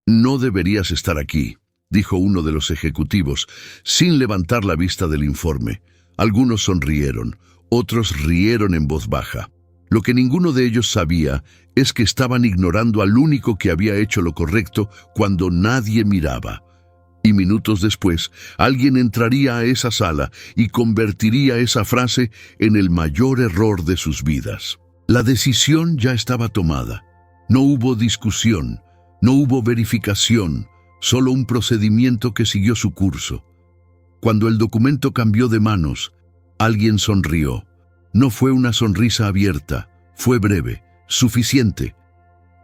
No deberías estar aquí, dijo uno de los ejecutivos, sin levantar la vista del informe. Algunos sonrieron, otros rieron en voz baja. Lo que ninguno de ellos sabía es que estaban ignorando al único que había hecho lo correcto cuando nadie miraba. Y minutos después, alguien entraría a esa sala y convertiría esa frase en el mayor error de sus vidas. La decisión ya estaba tomada. No hubo discusión, no hubo verificación, solo un procedimiento que siguió su curso. Cuando el documento cambió de manos, alguien sonrió. No fue una sonrisa abierta, fue breve, suficiente.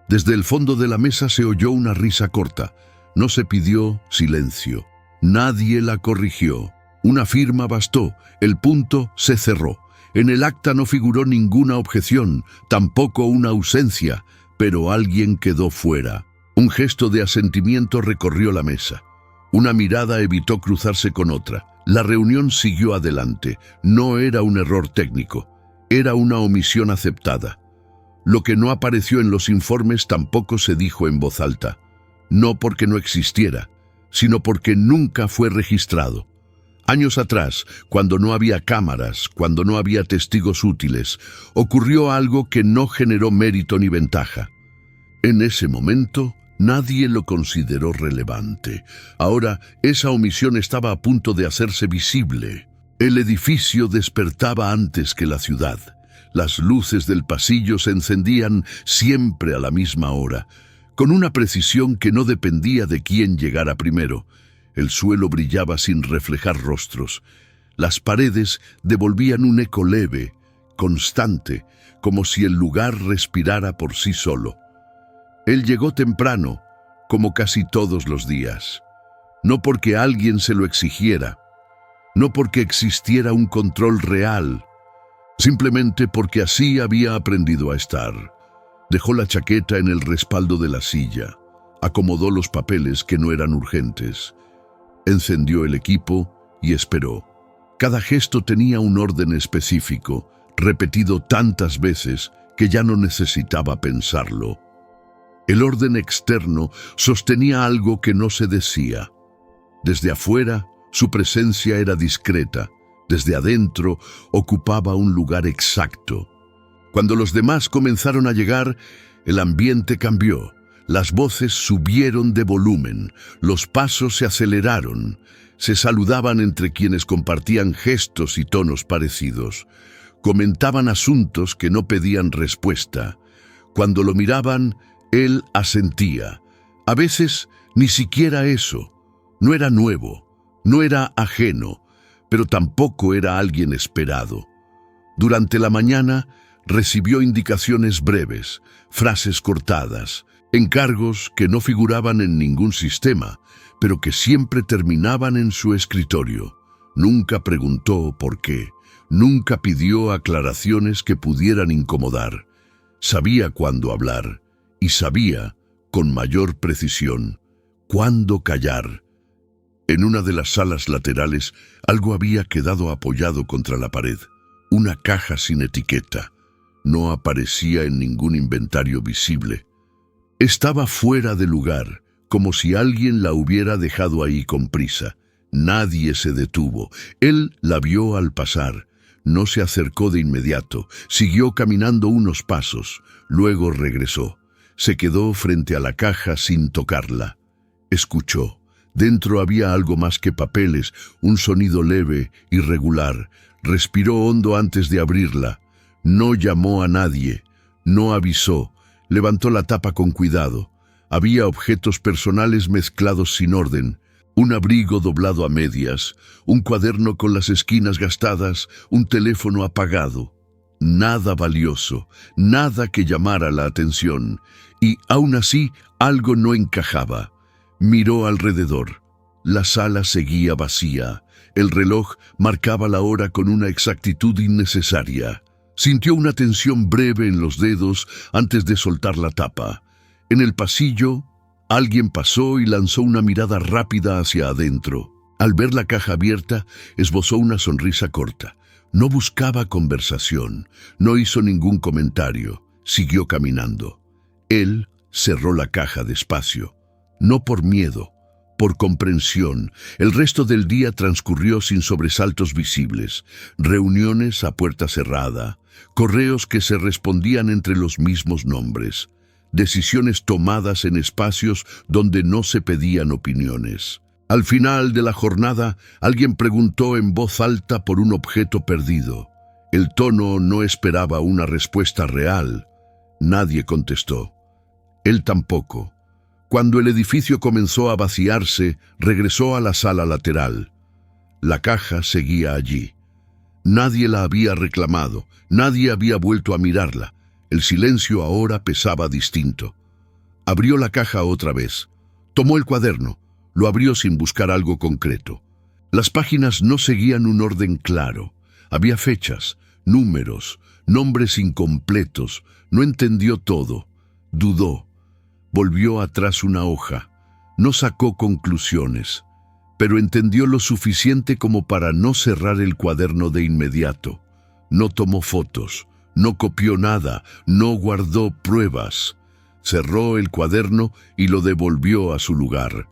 Desde el fondo de la mesa se oyó una risa corta. No se pidió silencio. Nadie la corrigió. Una firma bastó. El punto se cerró. En el acta no figuró ninguna objeción, tampoco una ausencia, pero alguien quedó fuera. Un gesto de asentimiento recorrió la mesa. Una mirada evitó cruzarse con otra. La reunión siguió adelante. No era un error técnico. Era una omisión aceptada. Lo que no apareció en los informes tampoco se dijo en voz alta. No porque no existiera, sino porque nunca fue registrado. Años atrás, cuando no había cámaras, cuando no había testigos útiles, ocurrió algo que no generó mérito ni ventaja. En ese momento, nadie lo consideró relevante. Ahora, esa omisión estaba a punto de hacerse visible. El edificio despertaba antes que la ciudad. Las luces del pasillo se encendían siempre a la misma hora, con una precisión que no dependía de quién llegara primero. El suelo brillaba sin reflejar rostros. Las paredes devolvían un eco leve, constante, como si el lugar respirara por sí solo. Él llegó temprano, como casi todos los días. No porque alguien se lo exigiera, no porque existiera un control real, simplemente porque así había aprendido a estar. Dejó la chaqueta en el respaldo de la silla, acomodó los papeles que no eran urgentes, encendió el equipo y esperó. Cada gesto tenía un orden específico, repetido tantas veces que ya no necesitaba pensarlo. El orden externo sostenía algo que no se decía. Desde afuera, su presencia era discreta. Desde adentro, ocupaba un lugar exacto. Cuando los demás comenzaron a llegar, el ambiente cambió. Las voces subieron de volumen, los pasos se aceleraron, se saludaban entre quienes compartían gestos y tonos parecidos. Comentaban asuntos que no pedían respuesta. Cuando lo miraban, él asentía. A veces, ni siquiera eso. No era nuevo, no era ajeno, pero tampoco era alguien esperado. Durante la mañana, recibió indicaciones breves, frases cortadas, encargos que no figuraban en ningún sistema, pero que siempre terminaban en su escritorio. Nunca preguntó por qué, nunca pidió aclaraciones que pudieran incomodar. Sabía cuándo hablar y sabía, con mayor precisión, cuándo callar. En una de las salas laterales, algo había quedado apoyado contra la pared, una caja sin etiqueta. No aparecía en ningún inventario visible. Estaba fuera de lugar, como si alguien la hubiera dejado ahí con prisa. Nadie se detuvo. Él la vio al pasar. No se acercó de inmediato. Siguió caminando unos pasos. Luego regresó. Se quedó frente a la caja sin tocarla. Escuchó. Dentro había algo más que papeles, un sonido leve, irregular. Respiró hondo antes de abrirla. No llamó a nadie, no avisó, levantó la tapa con cuidado. Había objetos personales mezclados sin orden, un abrigo doblado a medias, un cuaderno con las esquinas gastadas, un teléfono apagado. Nada valioso, nada que llamara la atención, y aún así algo no encajaba. Miró alrededor. La sala seguía vacía. El reloj marcaba la hora con una exactitud innecesaria. Sintió una tensión breve en los dedos antes de soltar la tapa. En el pasillo, alguien pasó y lanzó una mirada rápida hacia adentro. Al ver la caja abierta, esbozó una sonrisa corta. No buscaba conversación, no hizo ningún comentario, siguió caminando. Él cerró la caja despacio. no por miedo, por comprensión. El resto del día transcurrió sin sobresaltos visibles, reuniones a puerta cerrada, correos que se respondían entre los mismos nombres, decisiones tomadas en espacios donde no se pedían opiniones. Al final de la jornada, alguien preguntó en voz alta por un objeto perdido. El tono no esperaba una respuesta real. Nadie contestó. Él tampoco. Cuando el edificio comenzó a vaciarse, regresó a la sala lateral. La caja seguía allí. Nadie la había reclamado, nadie había vuelto a mirarla. El silencio ahora pesaba distinto. Abrió la caja otra vez. Tomó el cuaderno. Lo abrió sin buscar algo concreto. Las páginas no seguían un orden claro. Había fechas, números, nombres incompletos. No entendió todo. Dudó. Volvió atrás una hoja. No sacó conclusiones, pero entendió lo suficiente como para no cerrar el cuaderno de inmediato. No tomó fotos, no copió nada, no guardó pruebas. Cerró el cuaderno y lo devolvió a su lugar.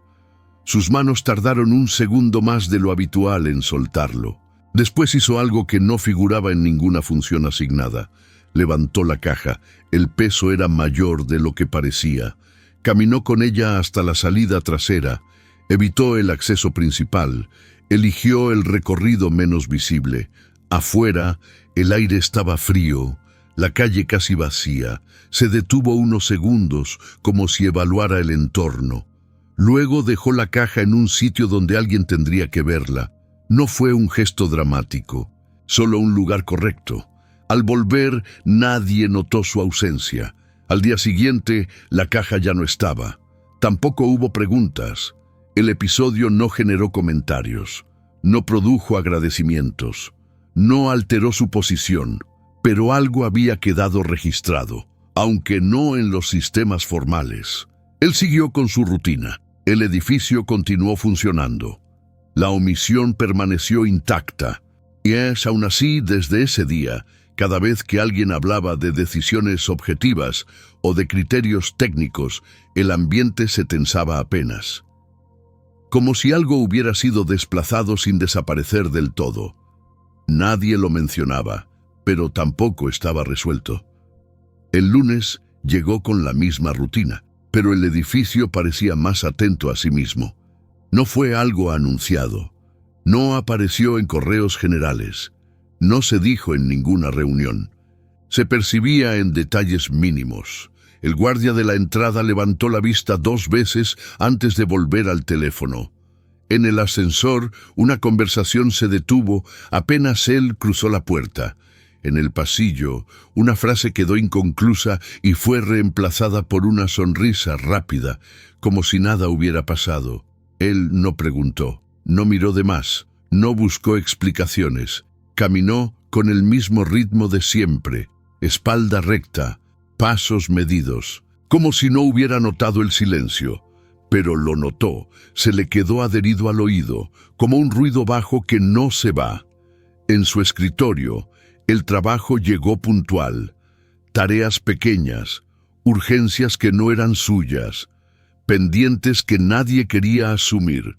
Sus manos tardaron un segundo más de lo habitual en soltarlo. Después hizo algo que no figuraba en ninguna función asignada. Levantó la caja. El peso era mayor de lo que parecía. Caminó con ella hasta la salida trasera. Evitó el acceso principal. Eligió el recorrido menos visible. Afuera, el aire estaba frío. La calle casi vacía. Se detuvo unos segundos, como si evaluara el entorno. Luego dejó la caja en un sitio donde alguien tendría que verla. No fue un gesto dramático, solo un lugar correcto. Al volver, nadie notó su ausencia. Al día siguiente, la caja ya no estaba. Tampoco hubo preguntas. El episodio no generó comentarios. No produjo agradecimientos. No alteró su posición. Pero algo había quedado registrado, aunque no en los sistemas formales. Él siguió con su rutina. El edificio continuó funcionando. La omisión permaneció intacta. Y es aún así, desde ese día, cada vez que alguien hablaba de decisiones objetivas o de criterios técnicos, el ambiente se tensaba apenas. Como si algo hubiera sido desplazado sin desaparecer del todo. Nadie lo mencionaba, pero tampoco estaba resuelto. El lunes llegó con la misma rutina, pero el edificio parecía más atento a sí mismo. No fue algo anunciado. No apareció en correos generales. No se dijo en ninguna reunión. Se percibía en detalles mínimos. El guardia de la entrada levantó la vista 2 veces antes de volver al teléfono. En el ascensor, una conversación se detuvo apenas él cruzó la puerta. En el pasillo, una frase quedó inconclusa y fue reemplazada por una sonrisa rápida, como si nada hubiera pasado. Él no preguntó, no miró de más, no buscó explicaciones. Caminó con el mismo ritmo de siempre, espalda recta, pasos medidos, como si no hubiera notado el silencio. Pero lo notó, se le quedó adherido al oído, como un ruido bajo que no se va. En su escritorio, el trabajo llegó puntual. Tareas pequeñas, urgencias que no eran suyas, pendientes que nadie quería asumir.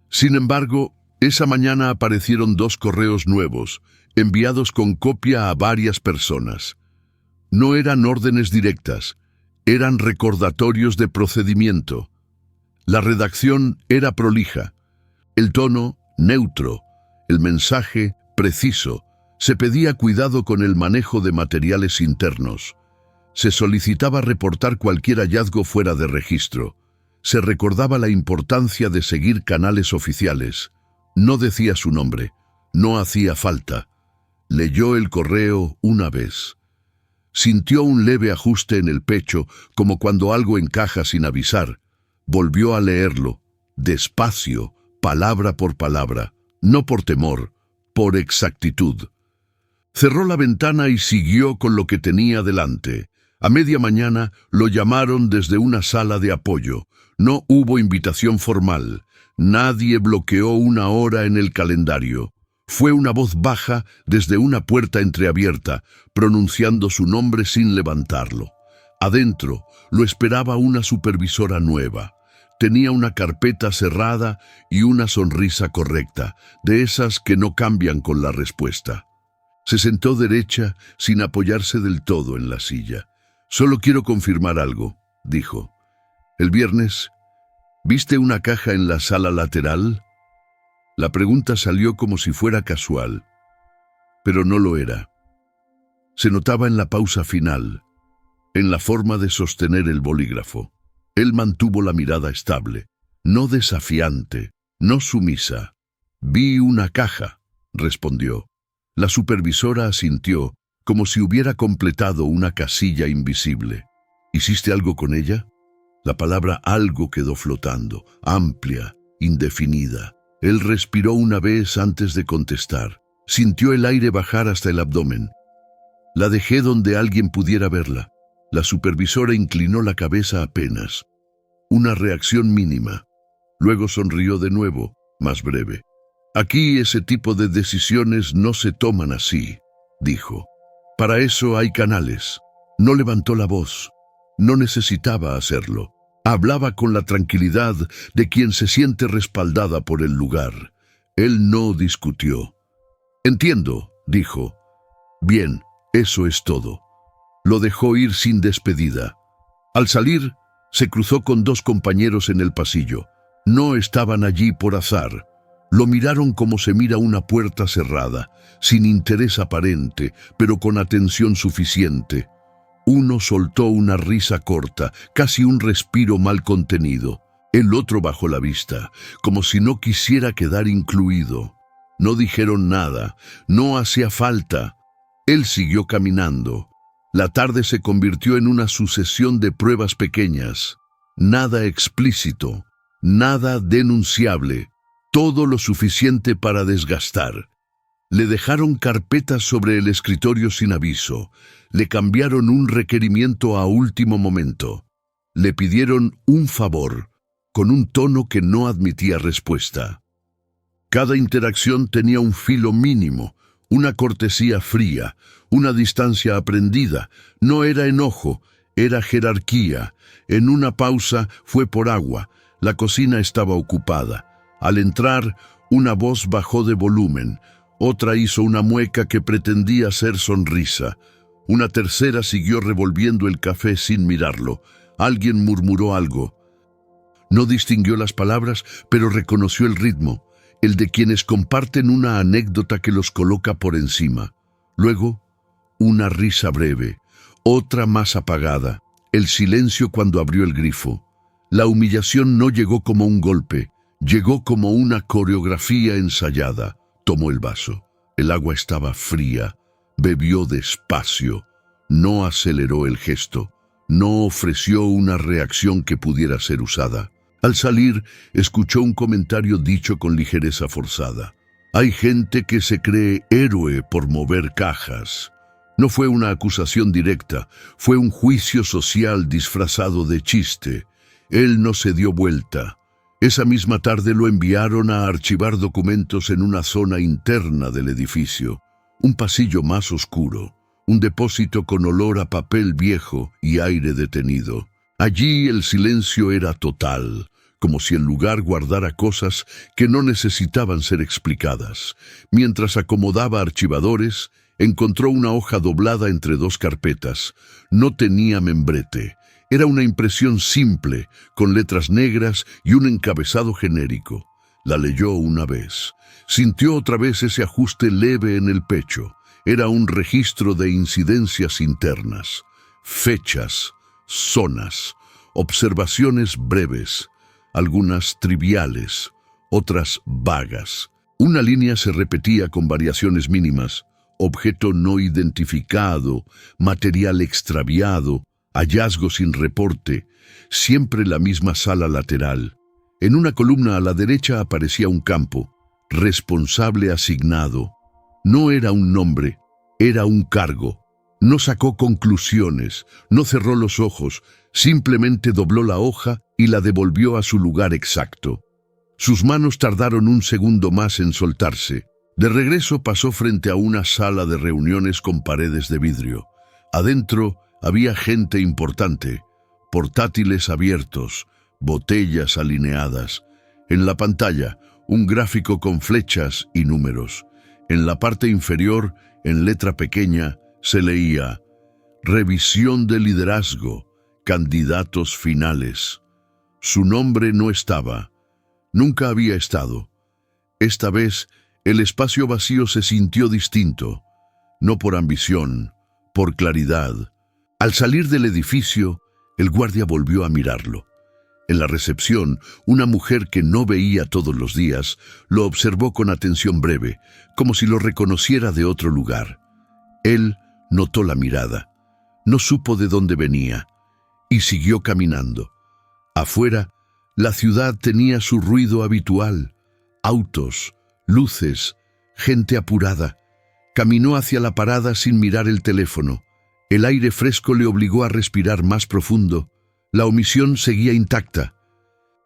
Sin embargo, esa mañana aparecieron 2 correos nuevos, enviados con copia a varias personas. No eran órdenes directas, eran recordatorios de procedimiento. La redacción era prolija, el tono neutro, el mensaje preciso. Se pedía cuidado con el manejo de materiales internos. Se solicitaba reportar cualquier hallazgo fuera de registro. Se recordaba la importancia de seguir canales oficiales. No decía su nombre. No hacía falta. Leyó el correo una vez. Sintió un leve ajuste en el pecho, como cuando algo encaja sin avisar. Volvió a leerlo, despacio, palabra por palabra, no por temor, por exactitud. Cerró la ventana y siguió con lo que tenía delante. A media mañana lo llamaron desde una sala de apoyo. No hubo invitación formal. Nadie bloqueó una hora en el calendario. Fue una voz baja desde una puerta entreabierta, pronunciando su nombre sin levantarlo. Adentro lo esperaba una supervisora nueva. Tenía una carpeta cerrada y una sonrisa correcta, de esas que no cambian con la respuesta. Se sentó derecha sin apoyarse del todo en la silla. «Solo quiero confirmar algo», dijo. «El viernes, ¿viste una caja en la sala lateral?» La pregunta salió como si fuera casual, pero no lo era. Se notaba en la pausa final, en la forma de sostener el bolígrafo. Él mantuvo la mirada estable, no desafiante, no sumisa. «Vi una caja», respondió. La supervisora asintió, como si hubiera completado una casilla invisible. «¿Hiciste algo con ella?» La palabra algo quedó flotando, amplia, indefinida. Él respiró una vez antes de contestar. Sintió el aire bajar hasta el abdomen. «La dejé donde alguien pudiera verla». La supervisora inclinó la cabeza apenas. Una reacción mínima. Luego sonrió de nuevo, más breve. «Aquí ese tipo de decisiones no se toman así», dijo. «Para eso hay canales». No levantó la voz. No necesitaba hacerlo. Hablaba con la tranquilidad de quien se siente respaldada por el lugar. Él no discutió. «Entiendo», dijo. «Bien, eso es todo». Lo dejó ir sin despedida. Al salir, se cruzó con dos compañeros en el pasillo. No estaban allí por azar. Lo miraron como se mira una puerta cerrada, sin interés aparente, pero con atención suficiente. Uno soltó una risa corta, casi un respiro mal contenido. El otro bajó la vista, como si no quisiera quedar incluido. No dijeron nada, no hacía falta. Él siguió caminando. La tarde se convirtió en una sucesión de pruebas pequeñas. Nada explícito, nada denunciable, todo lo suficiente para desgastar. Le dejaron carpetas sobre el escritorio sin aviso. Le cambiaron un requerimiento a último momento. Le pidieron un favor, con un tono que no admitía respuesta. Cada interacción tenía un filo mínimo, una cortesía fría, una distancia aprendida. No era enojo, era jerarquía. En una pausa fue por agua. La cocina estaba ocupada. Al entrar, una voz bajó de volumen. Otra hizo una mueca que pretendía ser sonrisa. Una tercera siguió revolviendo el café sin mirarlo. Alguien murmuró algo. No distinguió las palabras, pero reconoció el ritmo, el de quienes comparten una anécdota que los coloca por encima. Luego, una risa breve, otra más apagada, el silencio cuando abrió el grifo. La humillación no llegó como un golpe, llegó como una coreografía ensayada. Tomó el vaso. El agua estaba fría. Bebió despacio. No aceleró el gesto. No ofreció una reacción que pudiera ser usada. Al salir, escuchó un comentario dicho con ligereza forzada. «Hay gente que se cree héroe por mover cajas». No fue una acusación directa, fue un juicio social disfrazado de chiste. Él no se dio vuelta. Esa misma tarde lo enviaron a archivar documentos en una zona interna del edificio, un pasillo más oscuro, un depósito con olor a papel viejo y aire detenido. Allí el silencio era total, como si el lugar guardara cosas que no necesitaban ser explicadas. Mientras acomodaba archivadores, encontró una hoja doblada entre dos carpetas. No tenía membrete. Era una impresión simple, con letras negras y un encabezado genérico. La leyó una vez. Sintió otra vez ese ajuste leve en el pecho. Era un registro de incidencias internas. Fechas, zonas, observaciones breves, algunas triviales, otras vagas. Una línea se repetía con variaciones mínimas. Objeto no identificado, material extraviado, hallazgo sin reporte, siempre la misma sala lateral. En una columna a la derecha aparecía un campo, responsable asignado. No era un nombre, era un cargo. No sacó conclusiones, no cerró los ojos, simplemente dobló la hoja y la devolvió a su lugar exacto. Sus manos tardaron un segundo más en soltarse. De regreso pasó frente a una sala de reuniones con paredes de vidrio. Adentro había gente importante, portátiles abiertos, botellas alineadas. En la pantalla, un gráfico con flechas y números. En la parte inferior, en letra pequeña, se leía: Revisión de liderazgo, candidatos finales. Su nombre no estaba. Nunca había estado. Esta vez, el espacio vacío se sintió distinto. No por ambición, por claridad. Al salir del edificio, el guardia volvió a mirarlo. En la recepción, una mujer que no veía todos los días lo observó con atención breve, como si lo reconociera de otro lugar. Él notó la mirada. No supo de dónde venía y siguió caminando. Afuera, la ciudad tenía su ruido habitual: autos, luces, gente apurada. Caminó hacia la parada sin mirar el teléfono. El aire fresco le obligó a respirar más profundo. La omisión seguía intacta.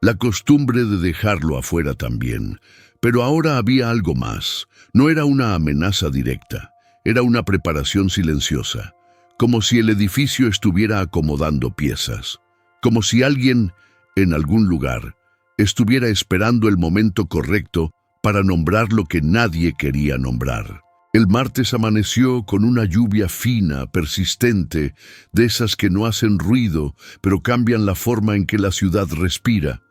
La costumbre de dejarlo afuera también. Pero ahora había algo más. No era una amenaza directa. Era una preparación silenciosa. Como si el edificio estuviera acomodando piezas. Como si alguien, en algún lugar, estuviera esperando el momento correcto para nombrar lo que nadie quería nombrar. El martes amaneció con una lluvia fina, persistente, de esas que no hacen ruido, pero cambian la forma en que la ciudad respira.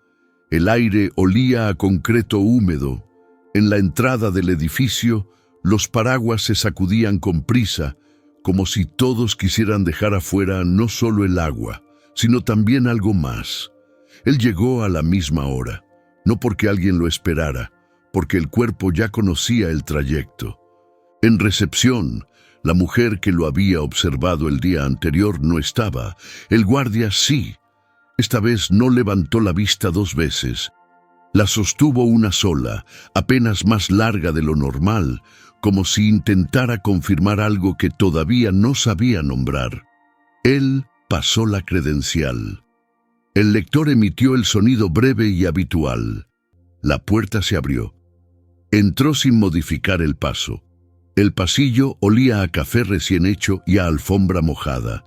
El aire olía a concreto húmedo. En la entrada del edificio, los paraguas se sacudían con prisa, como si todos quisieran dejar afuera no solo el agua, sino también algo más. Él llegó a la misma hora, no porque alguien lo esperara, porque el cuerpo ya conocía el trayecto. En recepción, la mujer que lo había observado el día anterior no estaba. El guardia sí. Esta vez no levantó la vista 2 veces. La sostuvo una sola, apenas más larga de lo normal, como si intentara confirmar algo que todavía no sabía nombrar. Él pasó la credencial. El lector emitió el sonido breve y habitual. La puerta se abrió. Entró sin modificar el paso. El pasillo olía a café recién hecho y a alfombra mojada.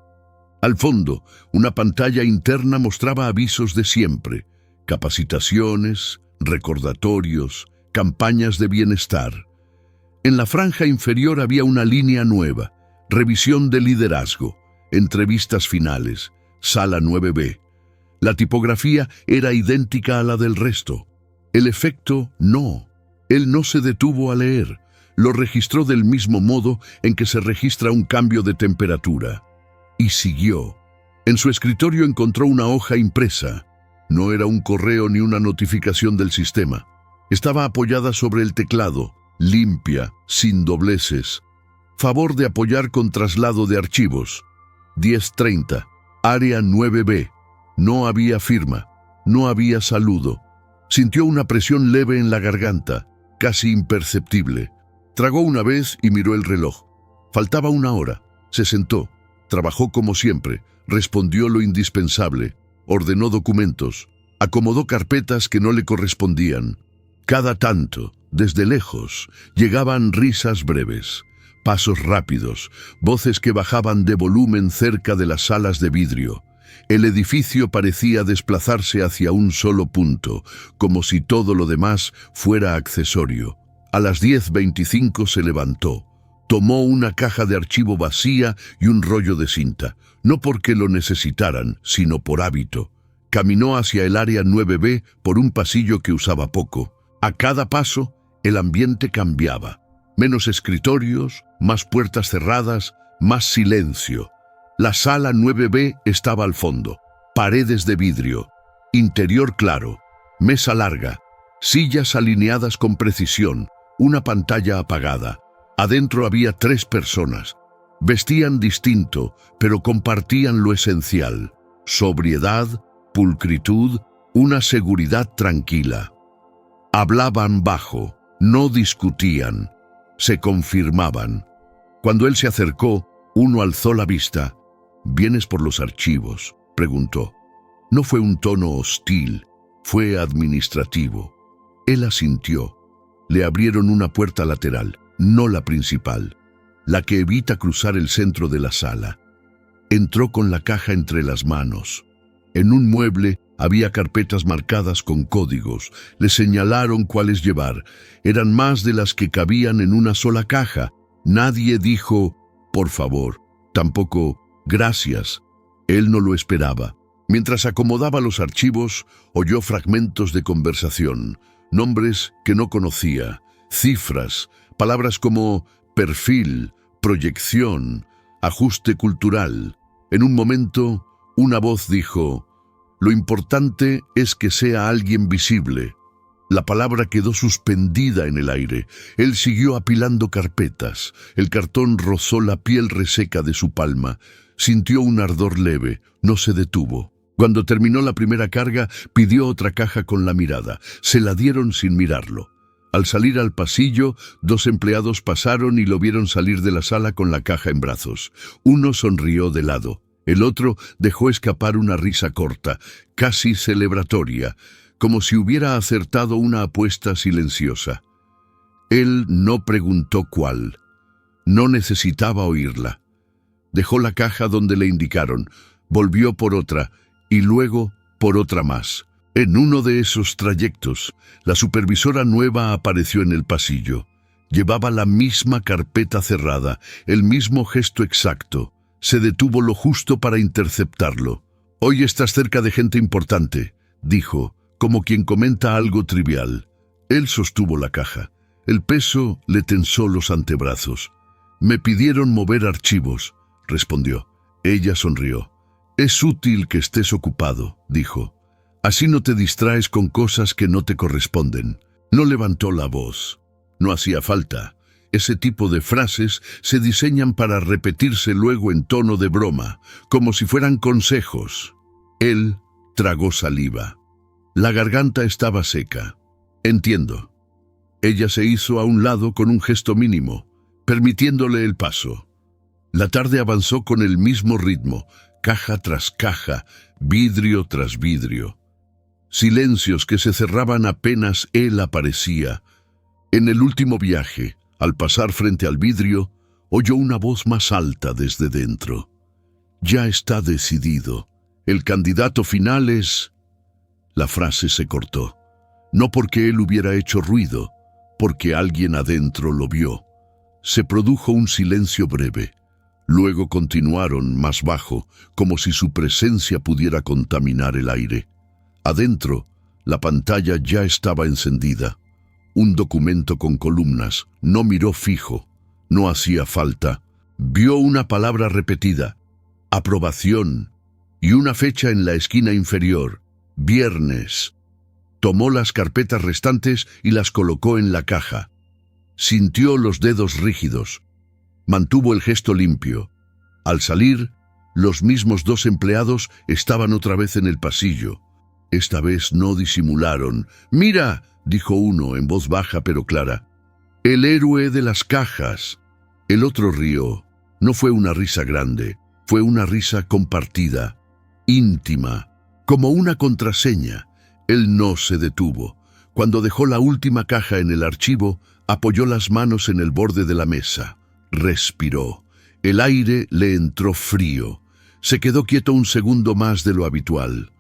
Al fondo, una pantalla interna mostraba avisos de siempre: capacitaciones, recordatorios, campañas de bienestar. En la franja inferior había una línea nueva: revisión de liderazgo, entrevistas finales, sala 9B. La tipografía era idéntica a la del resto. El efecto, no. Él no se detuvo a leer. Lo registró del mismo modo en que se registra un cambio de temperatura. Y siguió. En su escritorio encontró una hoja impresa. No era un correo ni una notificación del sistema. Estaba apoyada sobre el teclado, limpia, sin dobleces. Favor de apoyar con traslado de archivos. 10:30, área 9B. No había firma, no había saludo. Sintió una presión leve en la garganta, casi imperceptible. Tragó una vez y miró el reloj. Faltaba 1 hora. Se sentó. Trabajó como siempre. Respondió lo indispensable. Ordenó documentos. Acomodó carpetas que no le correspondían. Cada tanto, desde lejos, llegaban risas breves, pasos rápidos, voces que bajaban de volumen cerca de las salas de vidrio. El edificio parecía desplazarse hacia un solo punto, como si todo lo demás fuera accesorio. A las 10:25 se levantó. Tomó una caja de archivo vacía y un rollo de cinta, no porque lo necesitaran, sino por hábito. Caminó hacia el área 9B por un pasillo que usaba poco. A cada paso, el ambiente cambiaba. Menos escritorios, más puertas cerradas, más silencio. La sala 9B estaba al fondo. Paredes de vidrio. Interior claro. Mesa larga. Sillas alineadas con precisión. Una pantalla apagada. Adentro había 3 personas. Vestían distinto, pero compartían lo esencial: sobriedad, pulcritud, una seguridad tranquila. Hablaban bajo, no discutían, se confirmaban. Cuando él se acercó, uno alzó la vista. «¿Vienes por los archivos?», preguntó. No fue un tono hostil, fue administrativo. Él asintió. Le abrieron una puerta lateral, no la principal, la que evita cruzar el centro de la sala. Entró con la caja entre las manos. En un mueble había carpetas marcadas con códigos. Le señalaron cuáles llevar. Eran más de las que cabían en una sola caja. Nadie dijo, por favor. Tampoco, gracias. Él no lo esperaba. Mientras acomodaba los archivos, oyó fragmentos de conversación, nombres que no conocía, cifras, palabras como perfil, proyección, ajuste cultural. En un momento, una voz dijo, lo importante es que sea alguien visible. La palabra quedó suspendida en el aire. Él siguió apilando carpetas. El cartón rozó la piel reseca de su palma. Sintió un ardor leve. No se detuvo. Cuando terminó la primera carga, pidió otra caja con la mirada. Se la dieron sin mirarlo. Al salir al pasillo, 2 empleados pasaron y lo vieron salir de la sala con la caja en brazos. Uno sonrió de lado. El otro dejó escapar una risa corta, casi celebratoria, como si hubiera acertado una apuesta silenciosa. Él no preguntó cuál. No necesitaba oírla. Dejó la caja donde le indicaron, volvió por otra y luego por otra más. En uno de esos trayectos, la supervisora nueva apareció en el pasillo. Llevaba la misma carpeta cerrada, el mismo gesto exacto. Se detuvo lo justo para interceptarlo. «Hoy estás cerca de gente importante», dijo, como quien comenta algo trivial. Él sostuvo la caja. El peso le tensó los antebrazos. «Me pidieron mover archivos», respondió. Ella sonrió. «Es útil que estés ocupado», dijo. «Así no te distraes con cosas que no te corresponden». No levantó la voz. No hacía falta. Ese tipo de frases se diseñan para repetirse luego en tono de broma, como si fueran consejos. Él tragó saliva. La garganta estaba seca. «Entiendo». Ella se hizo a un lado con un gesto mínimo, permitiéndole el paso. La tarde avanzó con el mismo ritmo, caja tras caja, vidrio tras vidrio. Silencios que se cerraban apenas él aparecía. En el último viaje, al pasar frente al vidrio, oyó una voz más alta desde dentro. «Ya está decidido. El candidato final es...». La frase se cortó. No porque él hubiera hecho ruido, porque alguien adentro lo vio. Se produjo un silencio breve. Luego continuaron más bajo, como si su presencia pudiera contaminar el aire. Adentro, la pantalla ya estaba encendida. Un documento con columnas. No miró fijo. No hacía falta. Vio una palabra repetida. Aprobación. Y una fecha en la esquina inferior. Viernes. Tomó las carpetas restantes y las colocó en la caja. Sintió los dedos rígidos. Mantuvo el gesto limpio. Al salir, los mismos 2 empleados estaban otra vez en el pasillo. Esta vez no disimularon. «Mira», dijo uno en voz baja pero clara. «El héroe de las cajas». El otro rió. No fue una risa grande, fue una risa compartida, íntima, como una contraseña. Él no se detuvo. Cuando dejó la última caja en el archivo, apoyó las manos en el borde de la mesa. Respiró. El aire le entró frío. Se quedó quieto un segundo más de lo habitual.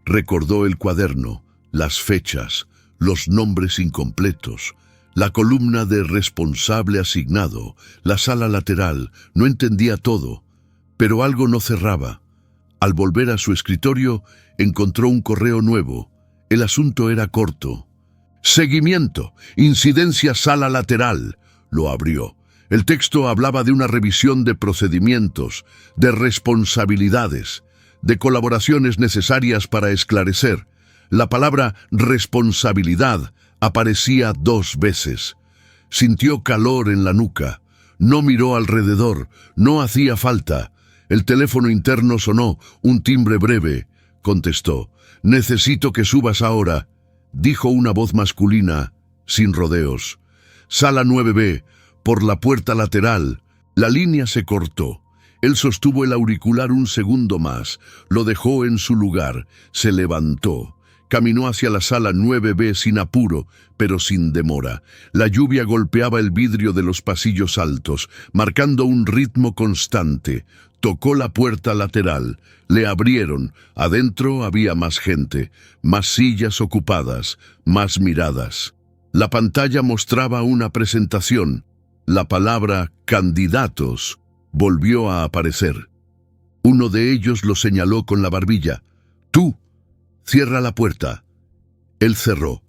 Recordó el cuaderno, las fechas, los nombres incompletos, la columna de responsable asignado, la sala lateral. No entendía todo, pero algo no cerraba. Al volver a su escritorio, encontró un correo nuevo. El asunto era corto. «Seguimiento, incidencia sala lateral». Lo abrió. El texto hablaba de una revisión de procedimientos, de responsabilidades, de colaboraciones necesarias para esclarecer. La palabra responsabilidad aparecía 2 veces. Sintió calor en la nuca. No miró alrededor. No hacía falta. El teléfono interno sonó. Un timbre breve. Contestó. «Necesito que subas ahora», dijo una voz masculina, sin rodeos. «Sala 9B, por la puerta lateral». La línea se cortó. Él sostuvo el auricular un segundo más. Lo dejó en su lugar. Se levantó. Caminó hacia la sala 9B sin apuro, pero sin demora. La lluvia golpeaba el vidrio de los pasillos altos, marcando un ritmo constante. Tocó la puerta lateral. Le abrieron. Adentro había más gente, más sillas ocupadas, más miradas. La pantalla mostraba una presentación. La palabra «candidatos» volvió a aparecer. Uno de ellos lo señaló con la barbilla. «Tú, cierra la puerta». Él cerró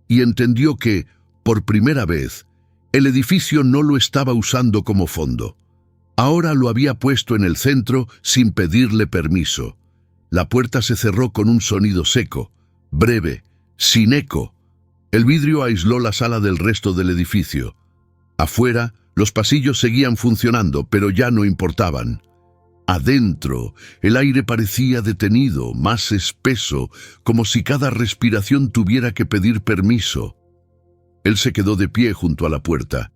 y entendió que, por primera vez, el edificio no lo estaba usando como fondo. Ahora lo había puesto en el centro sin pedirle permiso. La puerta se cerró con un sonido seco, breve, sin eco. El vidrio aisló la sala del resto del edificio. Afuera, los pasillos seguían funcionando, pero ya no importaban. Adentro, el aire parecía detenido, más espeso, como si cada respiración tuviera que pedir permiso. Él se quedó de pie junto a la puerta.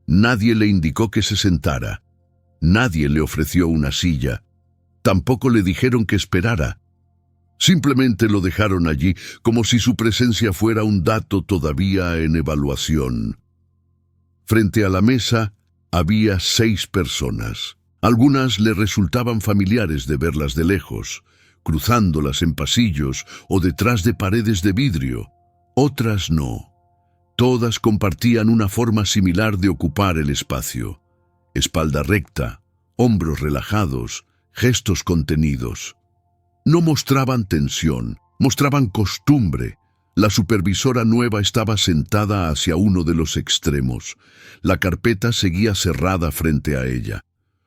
Nadie le indicó que se sentara. Nadie le ofreció una silla. Tampoco le dijeron que esperara. Simplemente lo dejaron allí, como si su presencia fuera un dato todavía en evaluación. Frente a la mesa había 6 personas. Algunas le resultaban familiares de verlas de lejos, cruzándolas en pasillos o detrás de paredes de vidrio. Otras no. Todas compartían una forma similar de ocupar el espacio. Espalda recta, hombros relajados, gestos contenidos. No mostraban tensión, mostraban costumbre. La supervisora nueva estaba sentada hacia uno de los extremos. La carpeta seguía cerrada frente a ella.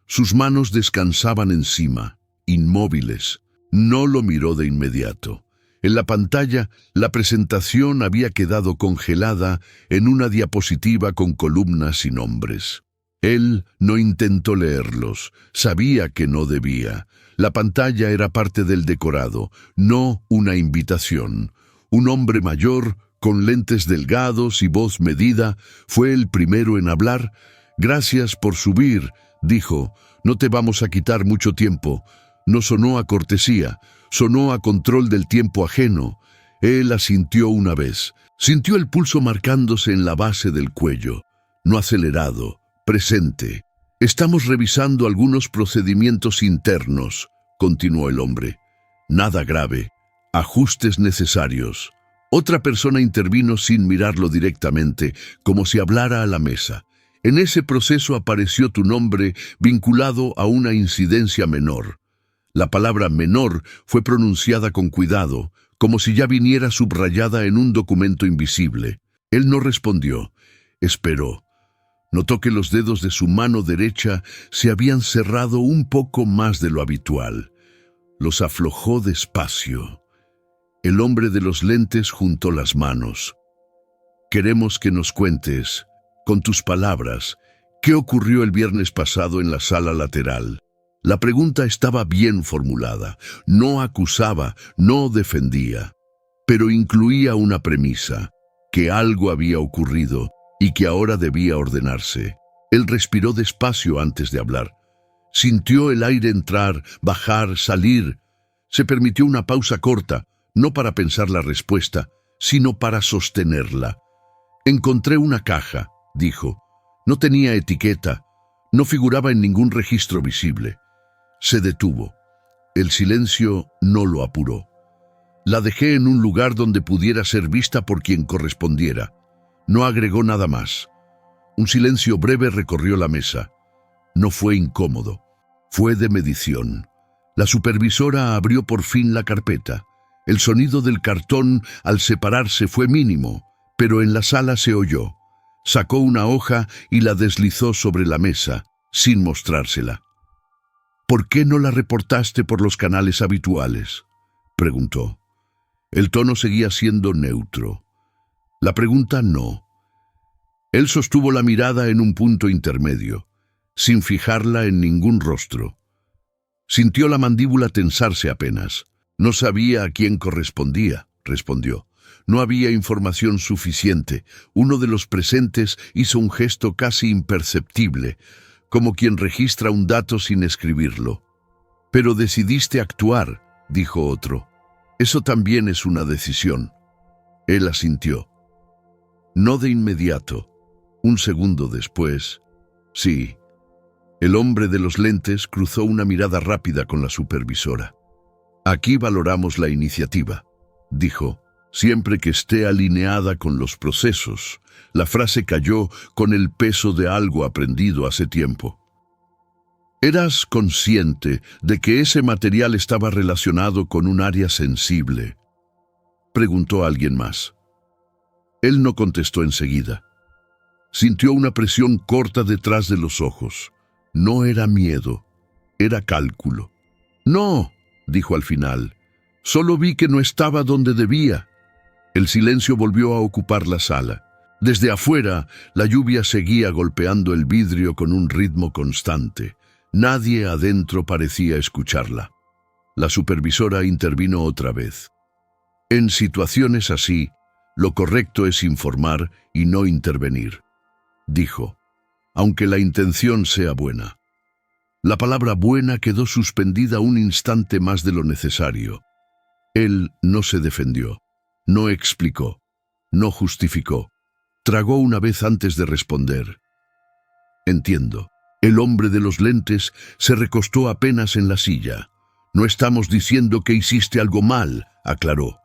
Sus manos descansaban encima, inmóviles. No lo miró de inmediato. En la pantalla, la presentación había quedado congelada en una diapositiva con columnas y nombres. Él no intentó leerlos, sabía que no debía. La pantalla era parte del decorado, no una invitación. Un hombre mayor, con lentes delgados y voz medida, fue el primero en hablar. «Gracias por subir», dijo. «No te vamos a quitar mucho tiempo». No sonó a cortesía, sonó a control del tiempo ajeno. Él asintió una vez. Sintió el pulso marcándose en la base del cuello. No acelerado, presente. «Estamos revisando algunos procedimientos internos», continuó el hombre. «Nada grave. Ajustes necesarios». Otra persona intervino sin mirarlo directamente, como si hablara a la mesa. «En ese proceso apareció tu nombre vinculado a una incidencia menor». La palabra menor fue pronunciada con cuidado, como si ya viniera subrayada en un documento invisible. Él no respondió. Esperó. Notó que los dedos de su mano derecha se habían cerrado un poco más de lo habitual. Los aflojó despacio. El hombre de los lentes juntó las manos. «Queremos que nos cuentes, con tus palabras, qué ocurrió el viernes pasado en la sala lateral». La pregunta estaba bien formulada. No acusaba, no defendía, pero incluía una premisa, que algo había ocurrido y que ahora debía ordenarse. Él respiró despacio antes de hablar. Sintió el aire entrar, bajar, salir. Se permitió una pausa corta, no para pensar la respuesta, sino para sostenerla. «Encontré una caja», dijo. «No tenía etiqueta, no figuraba en ningún registro visible». Se detuvo. El silencio no lo apuró. «La dejé en un lugar donde pudiera ser vista por quien correspondiera». No agregó nada más. Un silencio breve recorrió la mesa. No fue incómodo. Fue de medición. La supervisora abrió por fin la carpeta. El sonido del cartón al separarse fue mínimo, pero en la sala se oyó. Sacó una hoja y la deslizó sobre la mesa, sin mostrársela. «¿Por qué no la reportaste por los canales habituales?», preguntó. El tono seguía siendo neutro. La pregunta no. Él sostuvo la mirada en un punto intermedio, sin fijarla en ningún rostro. Sintió la mandíbula tensarse apenas. «No sabía a quién correspondía», respondió. No había información suficiente. Uno de los presentes hizo un gesto casi imperceptible, como quien registra un dato sin escribirlo. «Pero decidiste actuar», dijo otro. «Eso también es una decisión». Él asintió. No de inmediato. Un segundo después. «Sí». El hombre de los lentes cruzó una mirada rápida con la supervisora. Aquí valoramos la iniciativa, dijo, siempre que esté alineada con los procesos. La frase cayó con el peso de algo aprendido hace tiempo. ¿Eras consciente de que ese material estaba relacionado con un área sensible?, preguntó alguien más. Él no contestó enseguida. Sintió una presión corta detrás de los ojos. No era miedo, era cálculo. No, dijo al final. Solo vi que no estaba donde debía. El silencio volvió a ocupar la sala. Desde afuera, la lluvia seguía golpeando el vidrio con un ritmo constante. Nadie adentro parecía escucharla. La supervisora intervino otra vez. En situaciones así, lo correcto es informar y no intervenir, dijo, aunque la intención sea buena. La palabra buena quedó suspendida un instante más de lo necesario. Él no se defendió, no explicó, no justificó. Tragó una vez antes de responder. Entiendo. El hombre de los lentes se recostó apenas en la silla. No estamos diciendo que hiciste algo mal, aclaró.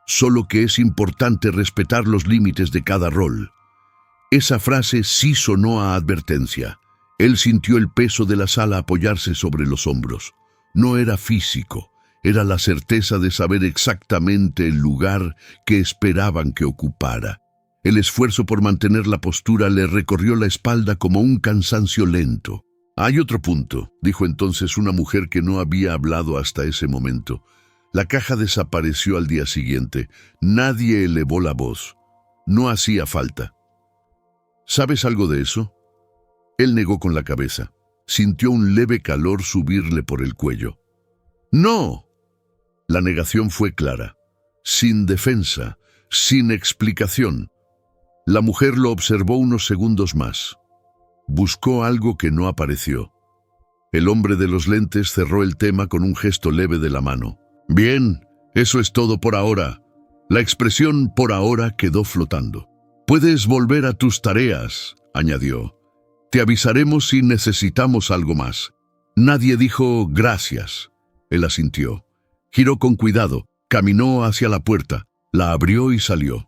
Solo que es importante respetar los límites de cada rol. Esa frase sí sonó a advertencia. Él sintió el peso de la sala apoyarse sobre los hombros. No era físico, era la certeza de saber exactamente el lugar que esperaban que ocupara. El esfuerzo por mantener la postura le recorrió la espalda como un cansancio lento. Hay otro punto, dijo entonces una mujer que no había hablado hasta ese momento. La caja desapareció al día siguiente. Nadie elevó la voz. No hacía falta. ¿Sabes algo de eso? Él negó con la cabeza. Sintió un leve calor subirle por el cuello. ¡No! La negación fue clara. Sin defensa, sin explicación. La mujer lo observó unos segundos más. Buscó algo que no apareció. El hombre de los lentes cerró el tema con un gesto leve de la mano. Bien, eso es todo por ahora. La expresión por ahora quedó flotando. Puedes volver a tus tareas, añadió. Te avisaremos si necesitamos algo más. Nadie dijo gracias. Él asintió. Giró con cuidado, caminó hacia la puerta, la abrió y salió.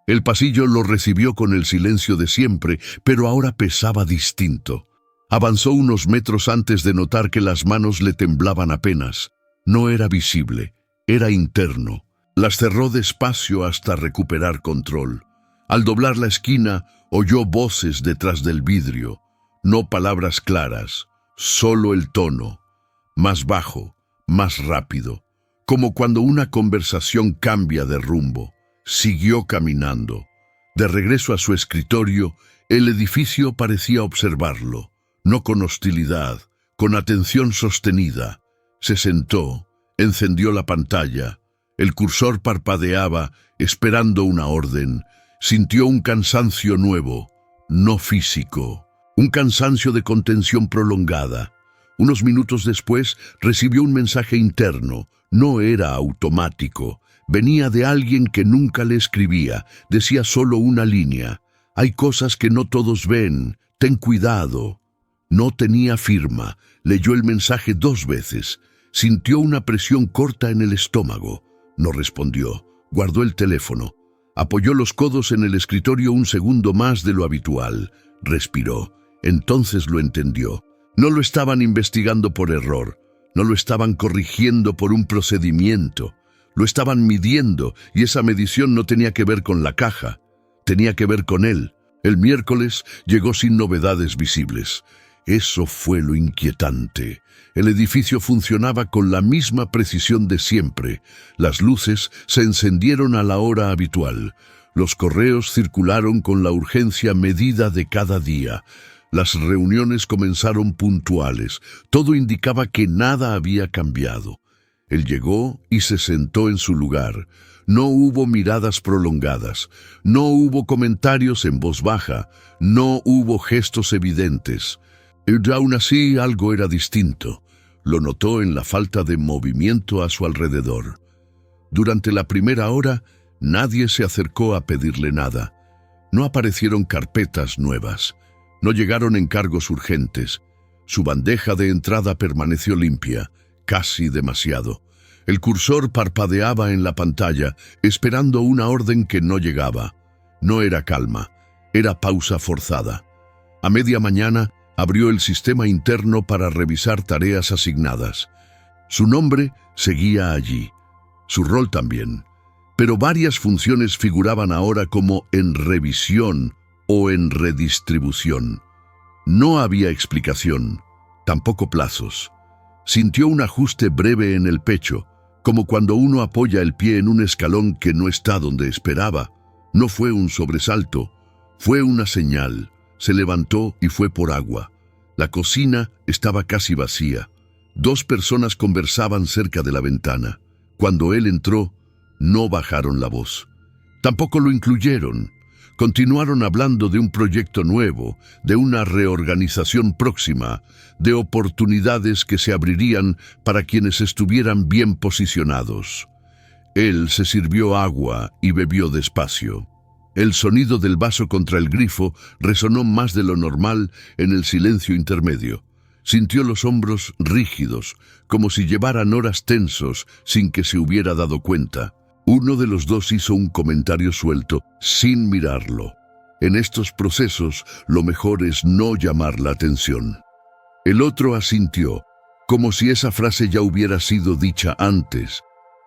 El pasillo lo recibió con el silencio de siempre, pero ahora pesaba distinto. Avanzó unos metros antes de notar que las manos le temblaban apenas. No era visible, era interno. Las cerró despacio hasta recuperar control. Al doblar la esquina, oyó voces detrás del vidrio. No palabras claras, solo el tono. Más bajo, más rápido. Como cuando una conversación cambia de rumbo. Siguió caminando. De regreso a su escritorio, el edificio parecía observarlo. No con hostilidad, con atención sostenida. Se sentó, encendió la pantalla. El cursor parpadeaba, esperando una orden. Sintió un cansancio nuevo, no físico. Un cansancio de contención prolongada. Unos minutos después, recibió un mensaje interno. No era automático. Venía de alguien que nunca le escribía. Decía solo una línea. Hay cosas que no todos ven. Ten cuidado. No tenía firma. Leyó el mensaje 2 veces. Sintió una presión corta en el estómago. No respondió. Guardó el teléfono. Apoyó los codos en el escritorio un segundo más de lo habitual. Respiró. Entonces lo entendió. No lo estaban investigando por error. No lo estaban corrigiendo por un procedimiento. Lo estaban midiendo, y esa medición no tenía que ver con la caja. Tenía que ver con él. El miércoles llegó sin novedades visibles. Eso fue lo inquietante. El edificio funcionaba con la misma precisión de siempre. Las luces se encendieron a la hora habitual. Los correos circularon con la urgencia medida de cada día. Las reuniones comenzaron puntuales. Todo indicaba que nada había cambiado. Él llegó y se sentó en su lugar. No hubo miradas prolongadas. No hubo comentarios en voz baja. No hubo gestos evidentes. Y aún así algo era distinto. Lo notó en la falta de movimiento a su alrededor. Durante la primera hora, nadie se acercó a pedirle nada. No aparecieron carpetas nuevas. No llegaron encargos urgentes. Su bandeja de entrada permaneció limpia, casi demasiado. El cursor parpadeaba en la pantalla, esperando una orden que no llegaba. No era calma, era pausa forzada. A media mañana abrió el sistema interno para revisar tareas asignadas. Su nombre seguía allí, su rol también, pero varias funciones figuraban ahora como en revisión o en redistribución. No había explicación, tampoco plazos. Sintió un ajuste breve en el pecho, como cuando uno apoya el pie en un escalón que no está donde esperaba. No fue un sobresalto, fue una señal. Se levantó y fue por agua. La cocina estaba casi vacía. 2 personas conversaban cerca de la ventana. Cuando él entró, no bajaron la voz. Tampoco lo incluyeron. Continuaron hablando de un proyecto nuevo, de una reorganización próxima, de oportunidades que se abrirían para quienes estuvieran bien posicionados. Él se sirvió agua y bebió despacio. El sonido del vaso contra el grifo resonó más de lo normal en el silencio intermedio. Sintió los hombros rígidos, como si llevaran horas tensos sin que se hubiera dado cuenta. Uno de los dos hizo un comentario suelto, sin mirarlo. En estos procesos, lo mejor es no llamar la atención. El otro asintió, como si esa frase ya hubiera sido dicha antes.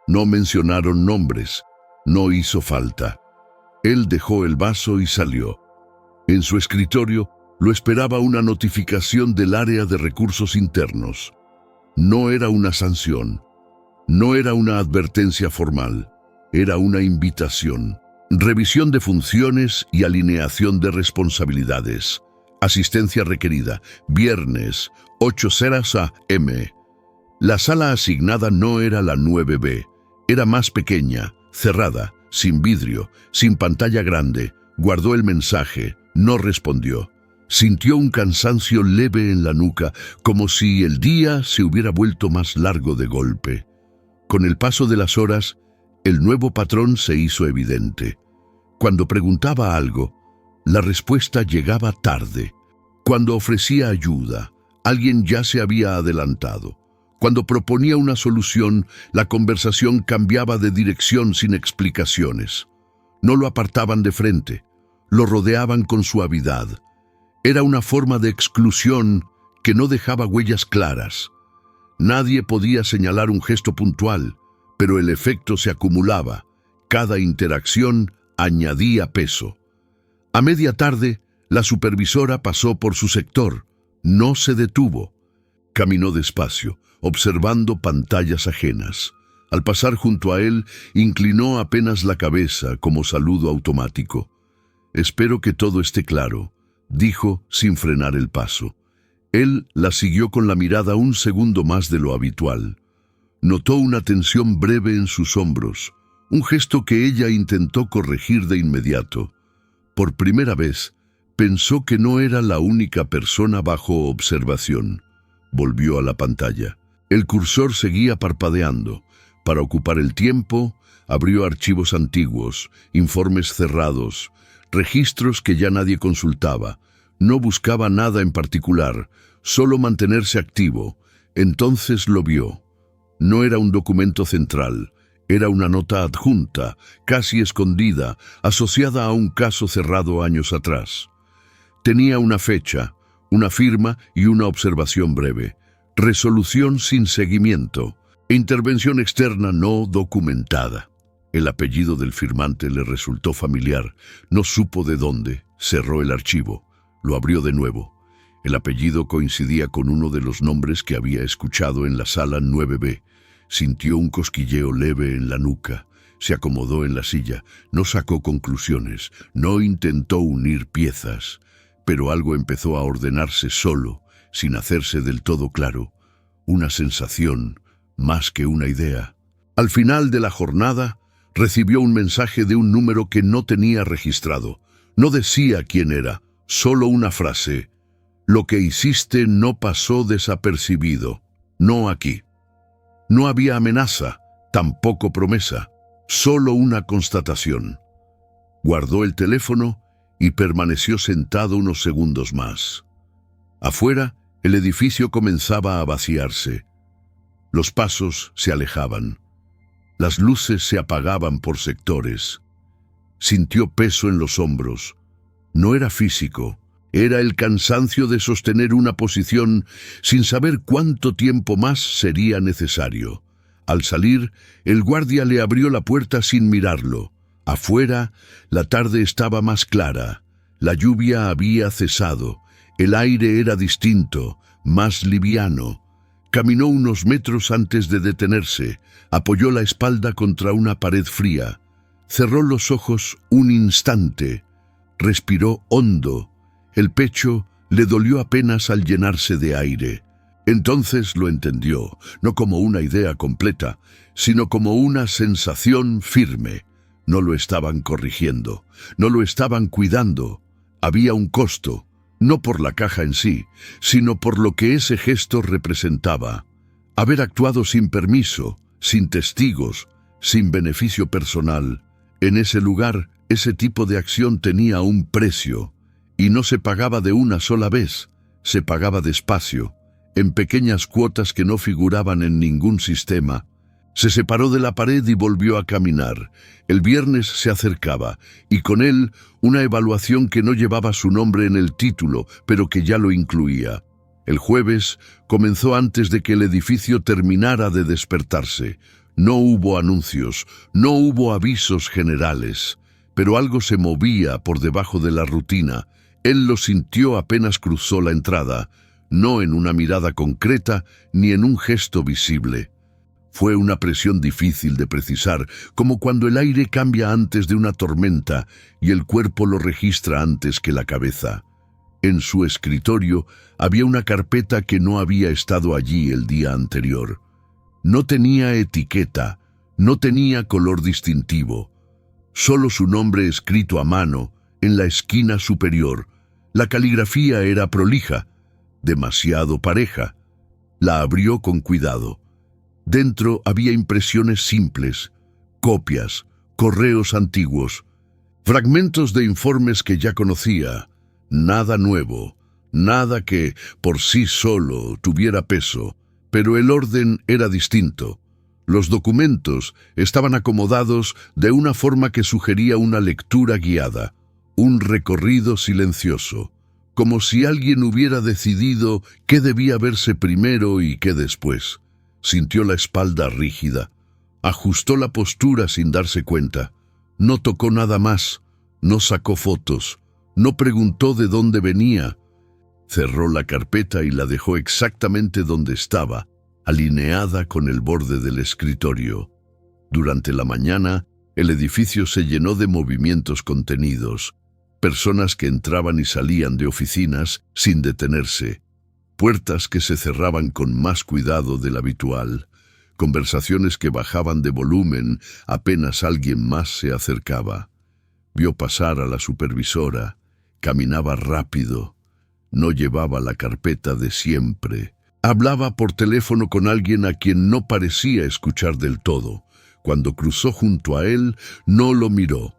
No mencionaron nombres, no hizo falta. Él dejó el vaso y salió. En su escritorio lo esperaba una notificación del área de recursos internos. No era una sanción, no era una advertencia formal, era una invitación. Revisión de funciones y alineación de responsabilidades. Asistencia requerida, viernes, 8:00 a.m. La sala asignada no era la 9B, era más pequeña, cerrada, sin vidrio, sin pantalla grande. Guardó el mensaje, no respondió. Sintió un cansancio leve en la nuca, como si el día se hubiera vuelto más largo de golpe. Con el paso de las horas, el nuevo patrón se hizo evidente. Cuando preguntaba algo, la respuesta llegaba tarde. Cuando ofrecía ayuda, alguien ya se había adelantado. Cuando proponía una solución, la conversación cambiaba de dirección sin explicaciones. No lo apartaban de frente, lo rodeaban con suavidad. Era una forma de exclusión que no dejaba huellas claras. Nadie podía señalar un gesto puntual, pero el efecto se acumulaba. Cada interacción añadía peso. A media tarde, la supervisora pasó por su sector. No se detuvo. Caminó despacio, observando pantallas ajenas. Al pasar junto a él, inclinó apenas la cabeza como saludo automático. «Espero que todo esté claro», dijo sin frenar el paso. Él la siguió con la mirada un segundo más de lo habitual. Notó una tensión breve en sus hombros, un gesto que ella intentó corregir de inmediato. Por primera vez, pensó que no era la única persona bajo observación. Volvió a la pantalla. El cursor seguía parpadeando. Para ocupar el tiempo, abrió archivos antiguos, informes cerrados, registros que ya nadie consultaba. No buscaba nada en particular, solo mantenerse activo. Entonces lo vio. No era un documento central, era una nota adjunta, casi escondida, asociada a un caso cerrado años atrás. Tenía una fecha, una firma y una observación breve. Resolución sin seguimiento. Intervención externa no documentada. El apellido del firmante le resultó familiar. No supo de dónde. Cerró el archivo. Lo abrió de nuevo. El apellido coincidía con uno de los nombres que había escuchado en la sala 9B. Sintió un cosquilleo leve en la nuca. Se acomodó en la silla. No sacó conclusiones. No intentó unir piezas. Pero algo empezó a ordenarse solo, sin hacerse del todo claro. Una sensación, más que una idea. Al final de la jornada, recibió un mensaje de un número que no tenía registrado. No decía quién era, solo una frase. Lo que hiciste no pasó desapercibido. No aquí. No había amenaza, tampoco promesa, solo una constatación. Guardó el teléfono y permaneció sentado unos segundos más. Afuera, El edificio comenzaba a vaciarse. Los pasos se alejaban. Las luces se apagaban por sectores. Sintió peso en los hombros. No era físico, era el cansancio de sostener una posición sin saber cuánto tiempo más sería necesario. Al salir, el guardia le abrió la puerta sin mirarlo. Afuera, la tarde estaba más clara. La lluvia había cesado. El aire era distinto, más liviano. Caminó unos metros antes de detenerse. Apoyó la espalda contra una pared fría. Cerró los ojos un instante. Respiró hondo. El pecho le dolió apenas al llenarse de aire. Entonces lo entendió, no como una idea completa, sino como una sensación firme. No lo estaban corrigiendo, no lo estaban cuidando. Había un costo, no por la caja en sí, sino por lo que ese gesto representaba. Haber actuado sin permiso, sin testigos, sin beneficio personal. En ese lugar, ese tipo de acción tenía un precio, y no se pagaba de una sola vez, se pagaba despacio, en pequeñas cuotas que no figuraban en ningún sistema. Se separó de la pared y volvió a caminar. El viernes se acercaba, y con él una evaluación que no llevaba su nombre en el título, pero que ya lo incluía. El jueves comenzó antes de que el edificio terminara de despertarse. No hubo anuncios, no hubo avisos generales, pero algo se movía por debajo de la rutina. Él lo sintió apenas cruzó la entrada, no en una mirada concreta ni en un gesto visible. Fue una presión difícil de precisar, como cuando el aire cambia antes de una tormenta y el cuerpo lo registra antes que la cabeza. En su escritorio había una carpeta que no había estado allí el día anterior. No tenía etiqueta, no tenía color distintivo, solo su nombre escrito a mano en la esquina superior. La caligrafía era prolija, demasiado pareja. La abrió con cuidado. Dentro había impresiones simples, copias, correos antiguos, fragmentos de informes que ya conocía. Nada nuevo, nada que por sí solo tuviera peso, pero el orden era distinto. Los documentos estaban acomodados de una forma que sugería una lectura guiada, un recorrido silencioso, como si alguien hubiera decidido qué debía verse primero y qué después. Sintió la espalda rígida, ajustó la postura sin darse cuenta. No tocó nada más, no sacó fotos, no preguntó de dónde venía. Cerró la carpeta y la dejó exactamente donde estaba, alineada con el borde del escritorio. Durante la mañana, el edificio se llenó de movimientos contenidos, personas que entraban y salían de oficinas sin detenerse, puertas que se cerraban con más cuidado del habitual, conversaciones que bajaban de volumen apenas alguien más se acercaba. Vio pasar a la supervisora, caminaba rápido, no llevaba la carpeta de siempre. Hablaba por teléfono con alguien a quien no parecía escuchar del todo. Cuando cruzó junto a él, no lo miró.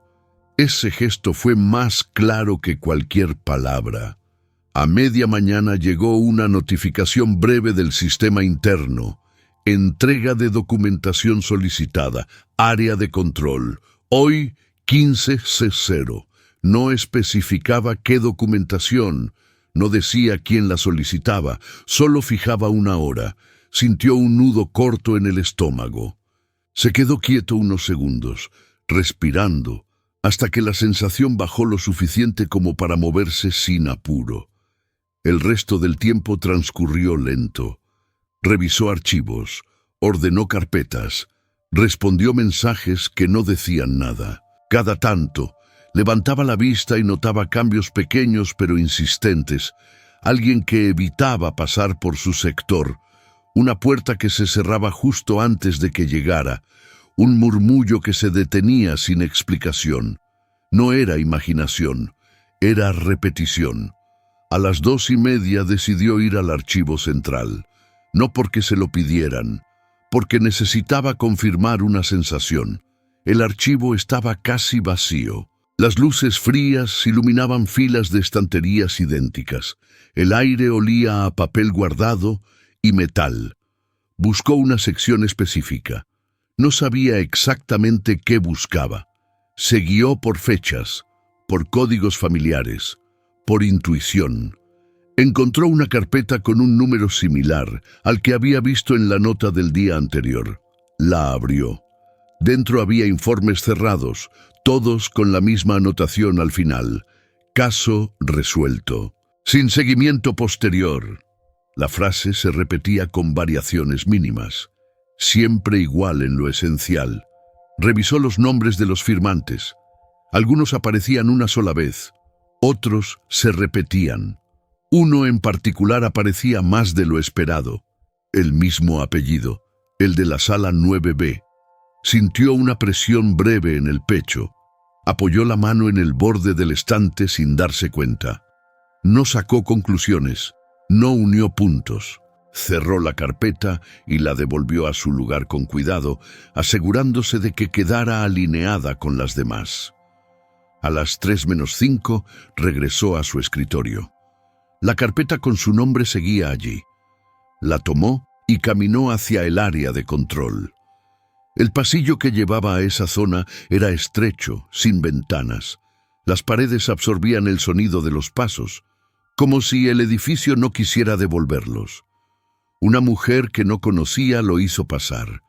Ese gesto fue más claro que cualquier palabra. A media mañana llegó una notificación breve del sistema interno. Entrega de documentación solicitada. Área de control. Hoy 15:00. No especificaba qué documentación. No decía quién la solicitaba. Solo fijaba una hora. Sintió un nudo corto en el estómago. Se quedó quieto unos segundos, respirando, hasta que la sensación bajó lo suficiente como para moverse sin apuro. El resto del tiempo transcurrió lento. Revisó archivos, ordenó carpetas, respondió mensajes que no decían nada. Cada tanto, levantaba la vista y notaba cambios pequeños pero insistentes. Alguien que evitaba pasar por su sector, una puerta que se cerraba justo antes de que llegara, un murmullo que se detenía sin explicación. No era imaginación, era repetición. A las 2:30 decidió ir al archivo central, no porque se lo pidieran, porque necesitaba confirmar una sensación. El archivo estaba casi vacío. Las luces frías iluminaban filas de estanterías idénticas. El aire olía a papel guardado y metal. Buscó una sección específica. No sabía exactamente qué buscaba. Se guió por fechas, por códigos familiares, por intuición. Encontró una carpeta con un número similar al que había visto en la nota del día anterior. La abrió. Dentro había informes cerrados, todos con la misma anotación al final. Caso resuelto. Sin seguimiento posterior. La frase se repetía con variaciones mínimas. Siempre igual en lo esencial. Revisó los nombres de los firmantes. Algunos aparecían una sola vez. Otros se repetían. Uno en particular aparecía más de lo esperado. El mismo apellido, el de la sala 9B. Sintió una presión breve en el pecho. Apoyó la mano en el borde del estante sin darse cuenta. No sacó conclusiones, no unió puntos. Cerró la carpeta y la devolvió a su lugar con cuidado, asegurándose de que quedara alineada con las demás. A las 3:05 regresó a su escritorio. La carpeta con su nombre seguía allí. La tomó y caminó hacia el área de control. El pasillo que llevaba a esa zona era estrecho, sin ventanas. Las paredes absorbían el sonido de los pasos, como si el edificio no quisiera devolverlos. Una mujer que no conocía lo hizo pasar.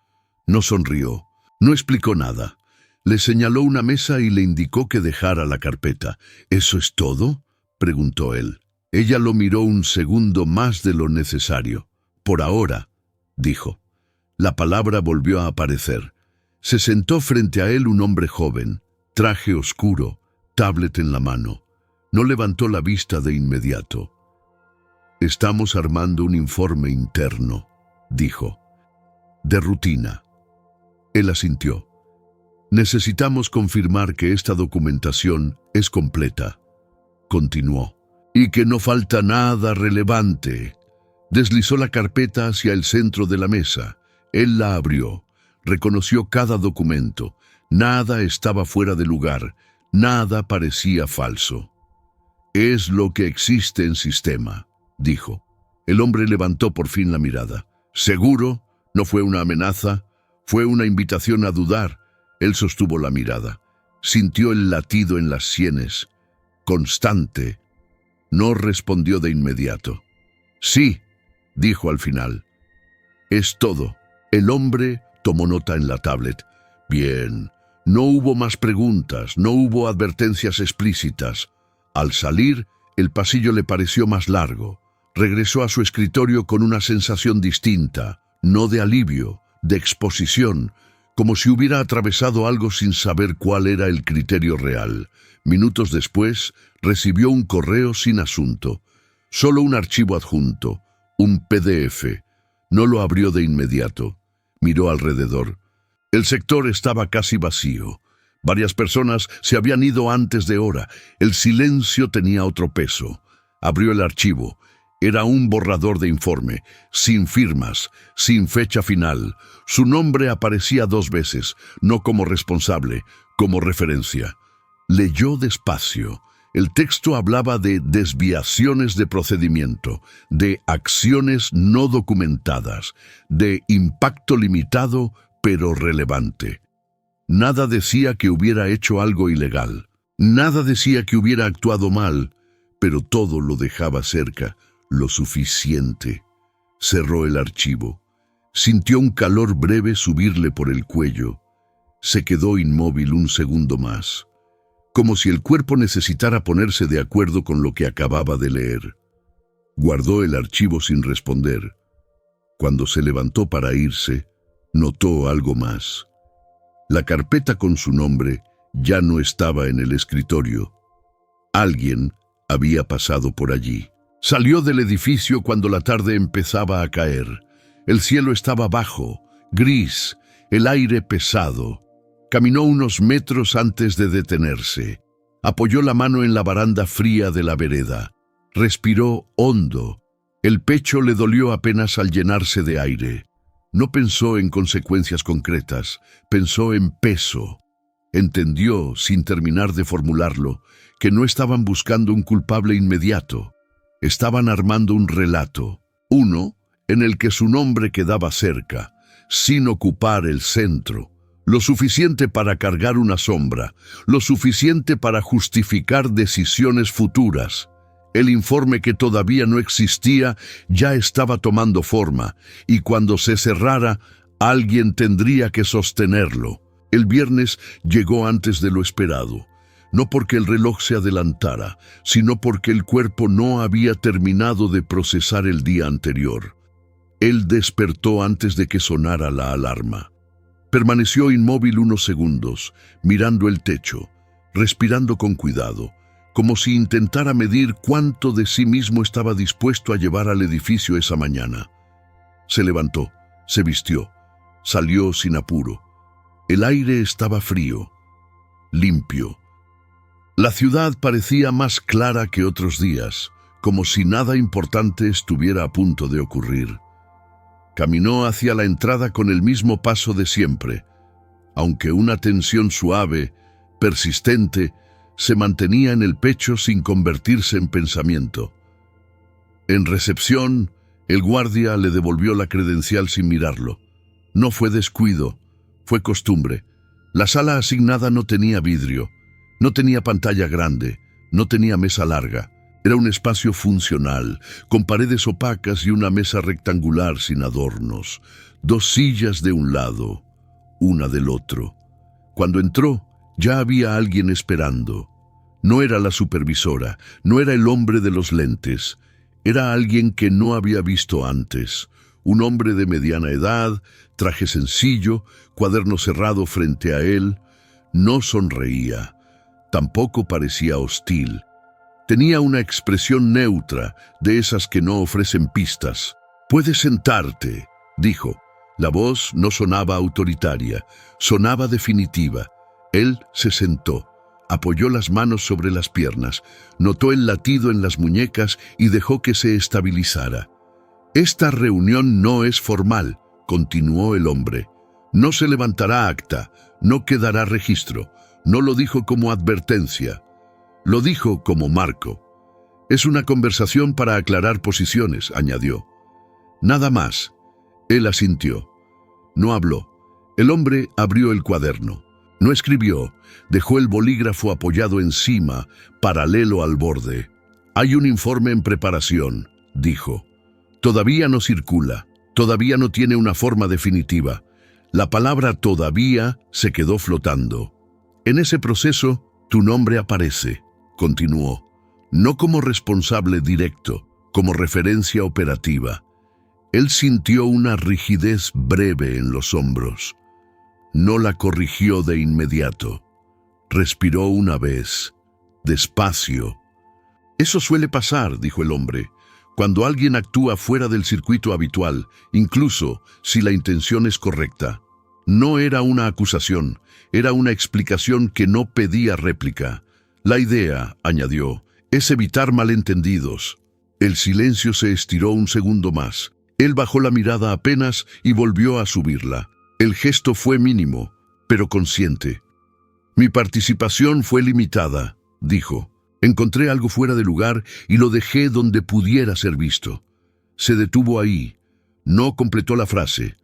No sonrió, no explicó nada. Le señaló una mesa y le indicó que dejara la carpeta. ¿Eso es todo?, preguntó él. Ella lo miró un segundo más de lo necesario. Por ahora, dijo. La palabra volvió a aparecer. Se sentó frente a él un hombre joven, traje oscuro, tablet en la mano. No levantó la vista de inmediato. Estamos armando un informe interno, dijo. De rutina. Él asintió. Necesitamos confirmar que esta documentación es completa. Continuó. Y que no falta nada relevante. Deslizó la carpeta hacia el centro de la mesa. Él la abrió. Reconoció cada documento. Nada estaba fuera de lugar. Nada parecía falso. Es lo que existe en sistema, dijo. El hombre levantó por fin la mirada. ¿Seguro? ¿No fue una amenaza? Fue una invitación a dudar. Él sostuvo la mirada. Sintió el latido en las sienes. Constante. No respondió de inmediato. Sí, dijo al final. Es todo. El hombre tomó nota en la tablet. Bien. No hubo más preguntas, no hubo advertencias explícitas. Al salir, el pasillo le pareció más largo. Regresó a su escritorio con una sensación distinta, no de alivio, de exposición, como si hubiera atravesado algo sin saber cuál era el criterio real. Minutos después, recibió un correo sin asunto, solo un archivo adjunto, un PDF. No lo abrió de inmediato. Miró alrededor. El sector estaba casi vacío. Varias personas se habían ido antes de hora. El silencio tenía otro peso. Abrió el archivo. Era un borrador de informe, sin firmas, sin fecha final. Su nombre aparecía 2 veces, no como responsable, como referencia. Leyó despacio. El texto hablaba de desviaciones de procedimiento, de acciones no documentadas, de impacto limitado pero relevante. Nada decía que hubiera hecho algo ilegal. Nada decía que hubiera actuado mal, pero todo lo dejaba cerca, lo suficiente. Cerró el archivo. Sintió un calor breve subirle por el cuello. Se quedó inmóvil un segundo más, como si el cuerpo necesitara ponerse de acuerdo con lo que acababa de leer. Guardó el archivo sin responder. Cuando se levantó para irse, notó algo más. La carpeta con su nombre ya no estaba en el escritorio. Alguien había pasado por allí. Salió del edificio cuando la tarde empezaba a caer. El cielo estaba bajo, gris, el aire pesado. Caminó unos metros antes de detenerse. Apoyó la mano en la baranda fría de la vereda. Respiró hondo. El pecho le dolió apenas al llenarse de aire. No pensó en consecuencias concretas, pensó en peso. Entendió, sin terminar de formularlo, que no estaban buscando un culpable inmediato. Estaban armando un relato, uno en el que su nombre quedaba cerca, sin ocupar el centro, lo suficiente para cargar una sombra, lo suficiente para justificar decisiones futuras. El informe, que todavía no existía, ya estaba tomando forma, y cuando se cerrara, alguien tendría que sostenerlo. El viernes llegó antes de lo esperado, no porque el reloj se adelantara, sino porque el cuerpo no había terminado de procesar el día anterior. Él despertó antes de que sonara la alarma. Permaneció inmóvil unos segundos, mirando el techo, respirando con cuidado, como si intentara medir cuánto de sí mismo estaba dispuesto a llevar al edificio esa mañana. Se levantó, se vistió, salió sin apuro. El aire estaba frío, limpio. La ciudad parecía más clara que otros días, como si nada importante estuviera a punto de ocurrir. Caminó hacia la entrada con el mismo paso de siempre, aunque una tensión suave, persistente, se mantenía en el pecho sin convertirse en pensamiento. En recepción, el guardia le devolvió la credencial sin mirarlo. No fue descuido, fue costumbre. La sala asignada no tenía vidrio, no tenía pantalla grande, no tenía mesa larga. Era un espacio funcional, con paredes opacas y una mesa rectangular sin adornos. 2 sillas de un lado, una del otro. Cuando entró, ya había alguien esperando. No era la supervisora, no era el hombre de los lentes. Era alguien que no había visto antes. Un hombre de mediana edad, traje sencillo, cuaderno cerrado frente a él. No sonreía, tampoco parecía hostil. Tenía una expresión neutra, de esas que no ofrecen pistas. «Puedes sentarte», dijo. La voz no sonaba autoritaria, sonaba definitiva. Él se sentó, apoyó las manos sobre las piernas, notó el latido en las muñecas y dejó que se estabilizara. «Esta reunión no es formal», continuó el hombre. «No se levantará acta, no quedará registro». No lo dijo como advertencia, lo dijo como marco. «Es una conversación para aclarar posiciones», añadió. «Nada más». Él asintió. No habló. El hombre abrió el cuaderno. No escribió, dejó el bolígrafo apoyado encima, paralelo al borde. «Hay un informe en preparación», dijo. «Todavía no circula, todavía no tiene una forma definitiva». La palabra «todavía» se quedó flotando. «En ese proceso, tu nombre aparece», continuó, «no como responsable directo, como referencia operativa». Él sintió una rigidez breve en los hombros. No la corrigió de inmediato. Respiró una vez, despacio. «Eso suele pasar», dijo el hombre, «cuando alguien actúa fuera del circuito habitual, incluso si la intención es correcta». No era una acusación, era una explicación que no pedía réplica. «La idea», añadió, «es evitar malentendidos». El silencio se estiró un segundo más. Él bajó la mirada apenas y volvió a subirla. El gesto fue mínimo, pero consciente. «Mi participación fue limitada», dijo. «Encontré algo fuera de lugar y lo dejé donde pudiera ser visto». Se detuvo ahí. No completó la frase.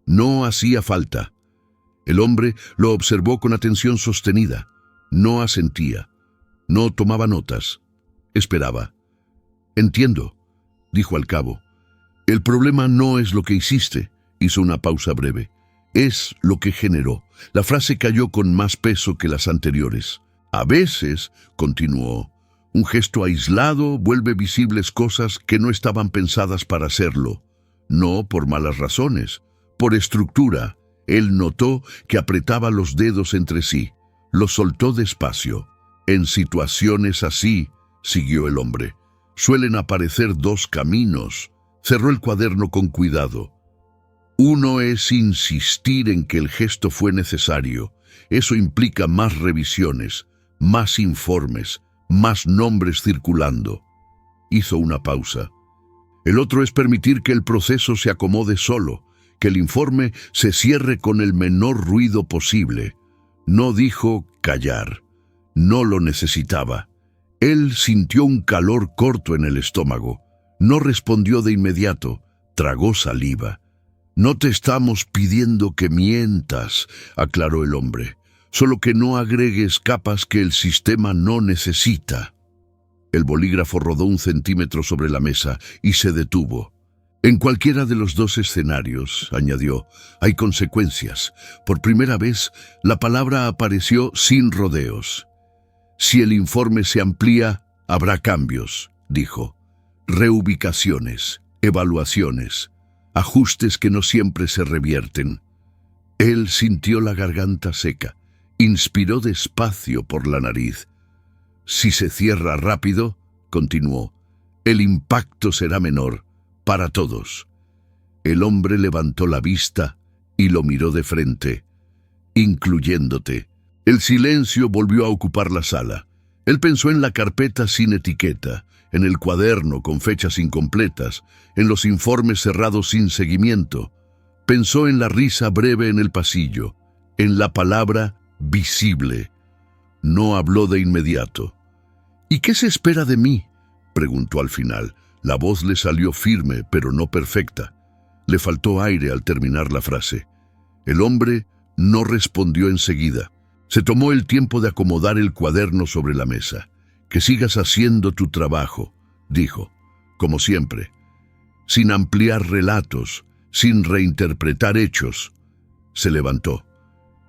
No hacía falta. El hombre lo observó con atención sostenida. No asentía. No tomaba notas. Esperaba. «Entiendo», dijo al cabo. «El problema no es lo que hiciste», hizo una pausa breve. «Es lo que generó». La frase cayó con más peso que las anteriores. «A veces», continuó, «un gesto aislado vuelve visibles cosas que no estaban pensadas para hacerlo. No por malas razones, por estructura». Él notó que apretaba los dedos entre sí. Los soltó despacio. «En situaciones así», siguió el hombre, «suelen aparecer 2 caminos». Cerró el cuaderno con cuidado. «Uno es insistir en que el gesto fue necesario. Eso implica más revisiones, más informes, más nombres circulando». Hizo una pausa. «El otro es permitir que el proceso se acomode solo, que el informe se cierre con el menor ruido posible. No dijo callar. No lo necesitaba. Él sintió un calor corto en el estómago. No respondió de inmediato. Tragó saliva. «No te estamos pidiendo que mientas», aclaró el hombre. «Solo que no agregues capas que el sistema no necesita». El bolígrafo rodó 1 centímetro sobre la mesa y se detuvo. «En cualquiera de los 2 escenarios», añadió, «hay consecuencias». Por primera vez, la palabra apareció sin rodeos. «Si el informe se amplía, habrá cambios», dijo. «Reubicaciones, evaluaciones, ajustes que no siempre se revierten». Él sintió la garganta seca. Inspiró despacio por la nariz. «Si se cierra rápido», continuó, «el impacto será menor para todos». El hombre levantó la vista y lo miró de frente. «Incluyéndote». El silencio volvió a ocupar la sala. Él pensó en la carpeta sin etiqueta, en el cuaderno con fechas incompletas, en los informes cerrados sin seguimiento. Pensó en la risa breve en el pasillo, en la palabra visible. No habló de inmediato. «¿Y qué se espera de mí?», preguntó al final. La voz le salió firme, pero no perfecta. Le faltó aire al terminar la frase. El hombre no respondió enseguida. Se tomó el tiempo de acomodar el cuaderno sobre la mesa. «Que sigas haciendo tu trabajo», dijo, como siempre, sin ampliar relatos, sin reinterpretar hechos. Se levantó.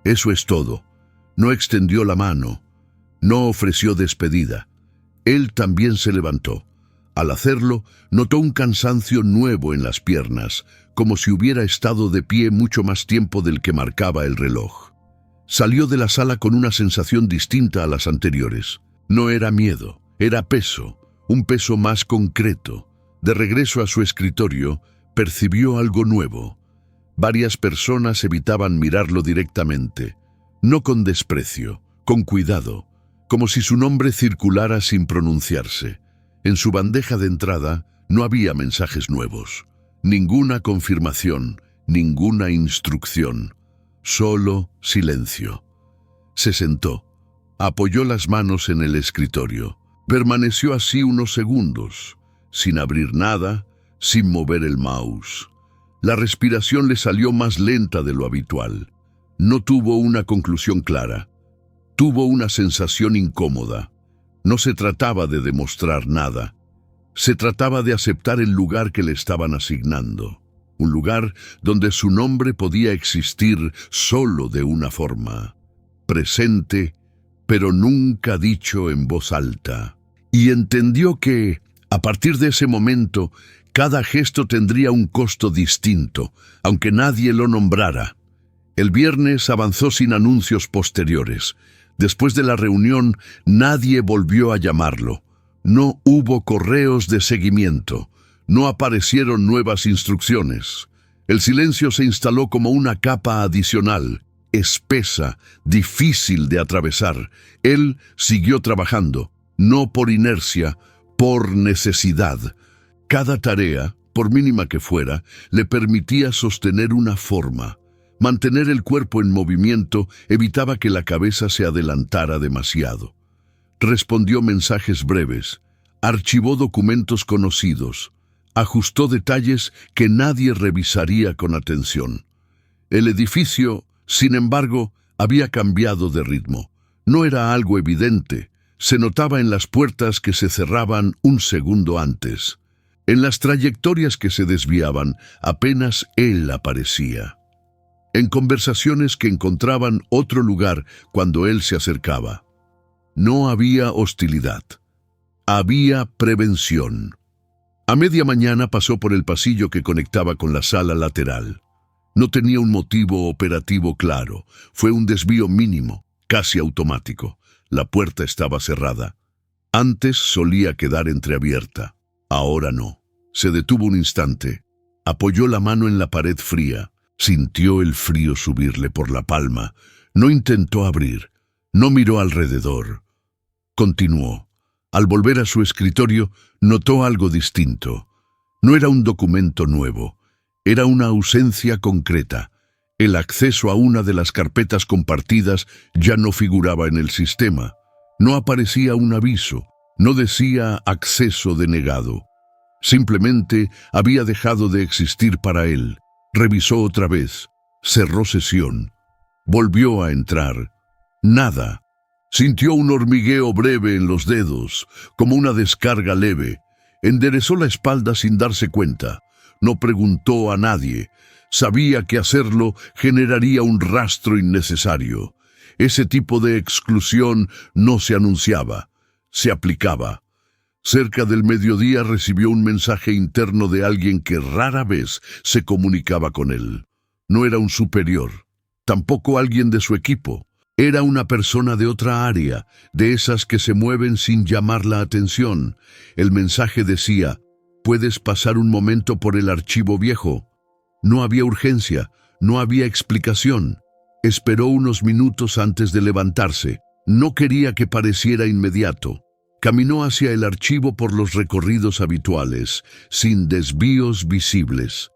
«Eso es todo». No extendió la mano. No ofreció despedida. Él también se levantó. Al hacerlo, notó un cansancio nuevo en las piernas, como si hubiera estado de pie mucho más tiempo del que marcaba el reloj. Salió de la sala con una sensación distinta a las anteriores. No era miedo, era peso, un peso más concreto. De regreso a su escritorio, percibió algo nuevo. Varias personas evitaban mirarlo directamente, no con desprecio, con cuidado, como si su nombre circulara sin pronunciarse. En su bandeja de entrada no había mensajes nuevos, ninguna confirmación, ninguna instrucción, solo silencio. Se sentó, apoyó las manos en el escritorio. Permaneció así unos segundos, sin abrir nada, sin mover el mouse. La respiración le salió más lenta de lo habitual. No tuvo una conclusión clara. Tuvo una sensación incómoda. No se trataba de demostrar nada. Se trataba de aceptar el lugar que le estaban asignando. Un lugar donde su nombre podía existir solo de una forma. Presente, pero nunca dicho en voz alta. Y entendió que, a partir de ese momento, cada gesto tendría un costo distinto, aunque nadie lo nombrara. El viernes avanzó sin anuncios posteriores. Después de la reunión, nadie volvió a llamarlo. No hubo correos de seguimiento. No aparecieron nuevas instrucciones. El silencio se instaló como una capa adicional, espesa, difícil de atravesar. Él siguió trabajando, no por inercia, por necesidad. Cada tarea, por mínima que fuera, le permitía sostener una forma. Mantener el cuerpo en movimiento evitaba que la cabeza se adelantara demasiado. Respondió mensajes breves, archivó documentos conocidos, ajustó detalles que nadie revisaría con atención. El edificio, sin embargo, había cambiado de ritmo. No era algo evidente, se notaba en las puertas que se cerraban un segundo antes. En las trayectorias que se desviaban, apenas él aparecía. En conversaciones que encontraban otro lugar cuando él se acercaba. No había hostilidad. Había prevención. A media mañana pasó por el pasillo que conectaba con la sala lateral. No tenía un motivo operativo claro. Fue un desvío mínimo, casi automático. La puerta estaba cerrada. Antes solía quedar entreabierta. Ahora no. Se detuvo un instante. Apoyó la mano en la pared fría. Sintió el frío subirle por la palma. No intentó abrir. No miró alrededor. Continuó. Al volver a su escritorio, notó algo distinto. No era un documento nuevo. Era una ausencia concreta. El acceso a una de las carpetas compartidas ya no figuraba en el sistema. No aparecía un aviso, no decía acceso denegado. Simplemente había dejado de existir para él. Revisó otra vez, cerró sesión, volvió a entrar. Nada. Sintió un hormigueo breve en los dedos, como una descarga leve. Enderezó la espalda sin darse cuenta. No preguntó a nadie. Sabía que hacerlo generaría un rastro innecesario. Ese tipo de exclusión no se anunciaba, se aplicaba. Cerca del mediodía recibió un mensaje interno de alguien que rara vez se comunicaba con él. No era un superior, tampoco alguien de su equipo. Era una persona de otra área, de esas que se mueven sin llamar la atención. El mensaje decía: «¿Puedes pasar un momento por el archivo viejo?». No había urgencia, no había explicación. Esperó unos minutos antes de levantarse. No quería que pareciera inmediato. Caminó hacia el archivo por los recorridos habituales, sin desvíos visibles.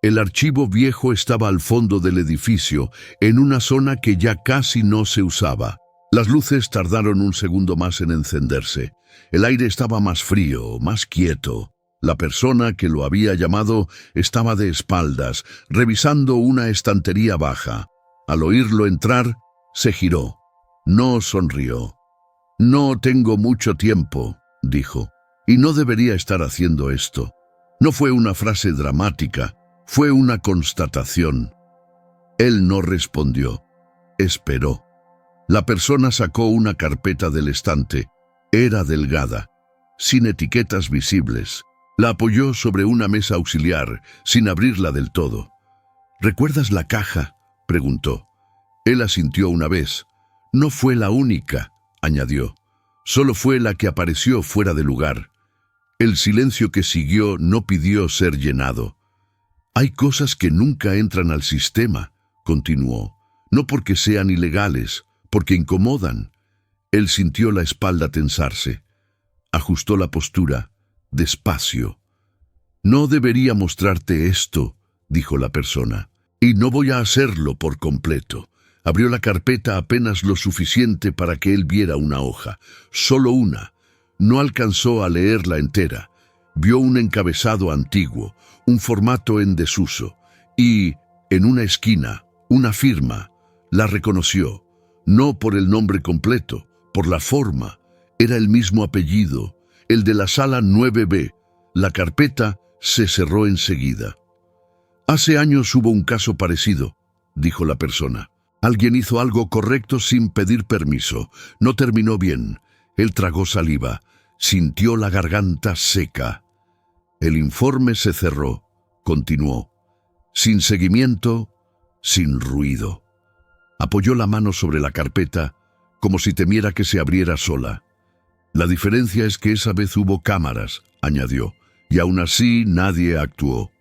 El archivo viejo estaba al fondo del edificio, en una zona que ya casi no se usaba. Las luces tardaron un segundo más en encenderse. El aire estaba más frío, más quieto. La persona que lo había llamado estaba de espaldas, revisando una estantería baja. Al oírlo entrar, se giró. No sonrió. «No tengo mucho tiempo», dijo, «y no debería estar haciendo esto». No fue una frase dramática, fue una constatación. Él no respondió. Esperó. La persona sacó una carpeta del estante. Era delgada, sin etiquetas visibles. La apoyó sobre una mesa auxiliar, sin abrirla del todo. «¿Recuerdas la caja?», preguntó. Él asintió una vez. «No fue la única», añadió. «Solo fue la que apareció fuera de lugar». El silencio que siguió no pidió ser llenado. «Hay cosas que nunca entran al sistema», continuó. «No porque sean ilegales, porque incomodan». Él sintió la espalda tensarse. Ajustó la postura. Despacio. «No debería mostrarte esto», dijo la persona, «y no voy a hacerlo por completo». Abrió la carpeta apenas lo suficiente para que él viera una hoja, solo una. No alcanzó a leerla entera. Vio un encabezado antiguo, un formato en desuso, y, en una esquina, una firma. La reconoció, no por el nombre completo, por la forma. Era el mismo apellido, el de la sala 9B. La carpeta se cerró enseguida. «Hace años hubo un caso parecido», dijo la persona. «Alguien hizo algo correcto sin pedir permiso. No terminó bien». Él tragó saliva. Sintió la garganta seca. El informe se cerró. Continuó. Sin seguimiento, sin ruido. Apoyó la mano sobre la carpeta, como si temiera que se abriera sola. «La diferencia es que esa vez hubo cámaras», añadió, «y aún así nadie actuó».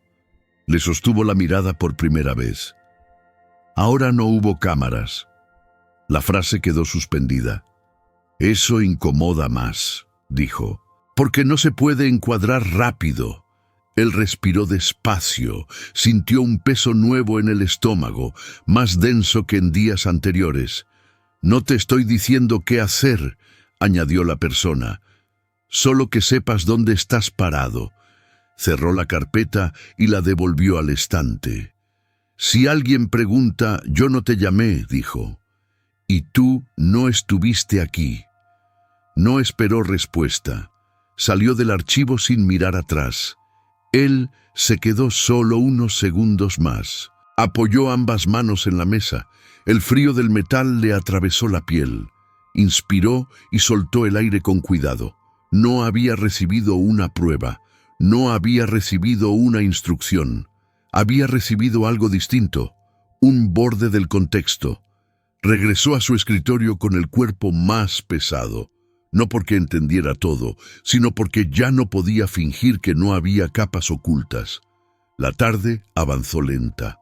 Le sostuvo la mirada por primera vez. «Ahora no hubo cámaras». La frase quedó suspendida. «Eso incomoda más», dijo, «porque no se puede encuadrar rápido». Él respiró despacio, sintió un peso nuevo en el estómago, más denso que en días anteriores. «No te estoy diciendo qué hacer», añadió la persona, «solo que sepas dónde estás parado». Cerró la carpeta y la devolvió al estante. «Si alguien pregunta, yo no te llamé», dijo, «y tú no estuviste aquí». No esperó respuesta. Salió del archivo sin mirar atrás. Él se quedó solo unos segundos más. Apoyó ambas manos en la mesa. El frío del metal le atravesó la piel. Inspiró y soltó el aire con cuidado. No había recibido una prueba. No había recibido una instrucción. Había recibido algo distinto, un borde del contexto. Regresó a su escritorio con el cuerpo más pesado. No porque entendiera todo, sino porque ya no podía fingir que no había capas ocultas. La tarde avanzó lenta.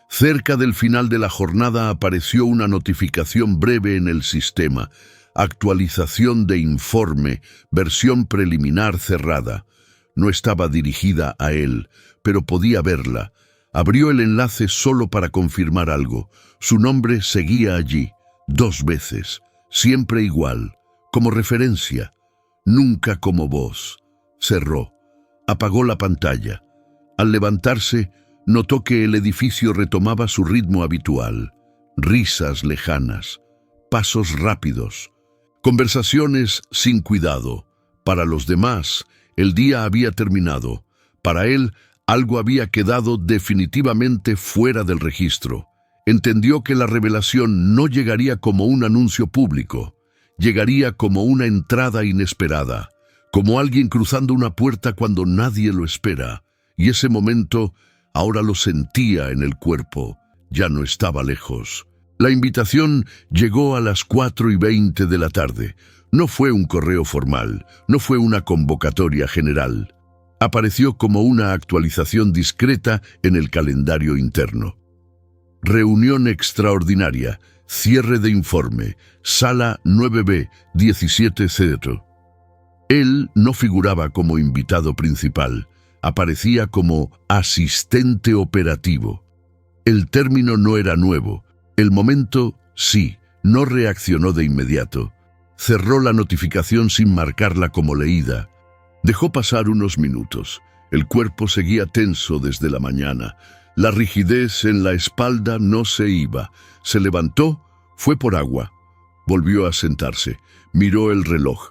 Cerca del final de la jornada apareció una notificación breve en el sistema. Actualización de informe, versión preliminar cerrada. No estaba dirigida a él, pero podía verla. Abrió el enlace solo para confirmar algo. Su nombre seguía allí, 2 veces, siempre igual, como referencia, nunca como voz. Cerró. Apagó la pantalla. Al levantarse, notó que el edificio retomaba su ritmo habitual. Risas lejanas, pasos rápidos, conversaciones sin cuidado. Para los demás, el día había terminado. Para él, algo había quedado definitivamente fuera del registro. Entendió que la revelación no llegaría como un anuncio público, llegaría como una entrada inesperada, como alguien cruzando una puerta cuando nadie lo espera. Y ese momento ahora lo sentía en el cuerpo, ya no estaba lejos. La invitación llegó a las 4:20 de la tarde. No fue un correo formal, no fue una convocatoria general. Apareció como una actualización discreta en el calendario interno. Reunión extraordinaria, cierre de informe, sala 9B 1700. Él no figuraba como invitado principal, aparecía como asistente operativo. El término no era nuevo, el momento sí, no reaccionó de inmediato. Cerró la notificación sin marcarla como leída. Dejó pasar unos minutos. El cuerpo seguía tenso desde la mañana. La rigidez en la espalda no se iba. Se levantó, fue por agua. Volvió a sentarse. Miró el reloj.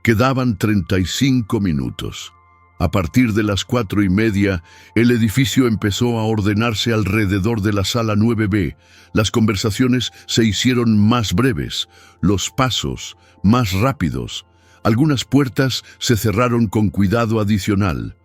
Quedaban 35 minutos. A partir de las 4:30, el edificio empezó a ordenarse alrededor de la sala 9B. Las conversaciones se hicieron más breves, los pasos más rápidos. Algunas puertas se cerraron con cuidado adicional.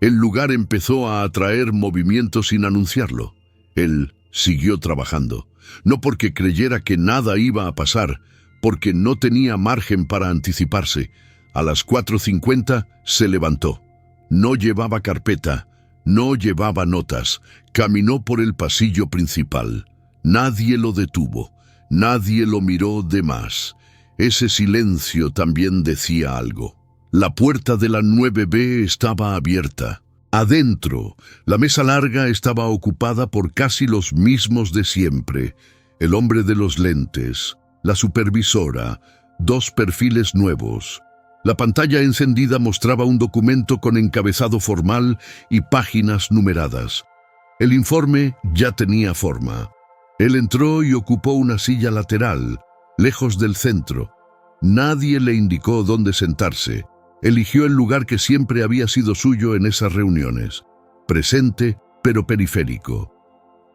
El lugar empezó a atraer movimiento sin anunciarlo. Él siguió trabajando, no porque creyera que nada iba a pasar, porque no tenía margen para anticiparse. A las 4:50 se levantó. No llevaba carpeta, no llevaba notas. Caminó por el pasillo principal. Nadie lo detuvo, nadie lo miró de más. Ese silencio también decía algo. La puerta de la 9B estaba abierta. Adentro, la mesa larga estaba ocupada por casi los mismos de siempre. El hombre de los lentes, la supervisora, 2 perfiles nuevos. La pantalla encendida mostraba un documento con encabezado formal y páginas numeradas. El informe ya tenía forma. Él entró y ocupó una silla lateral, lejos del centro. Nadie le indicó dónde sentarse. Eligió el lugar que siempre había sido suyo en esas reuniones. Presente, pero periférico.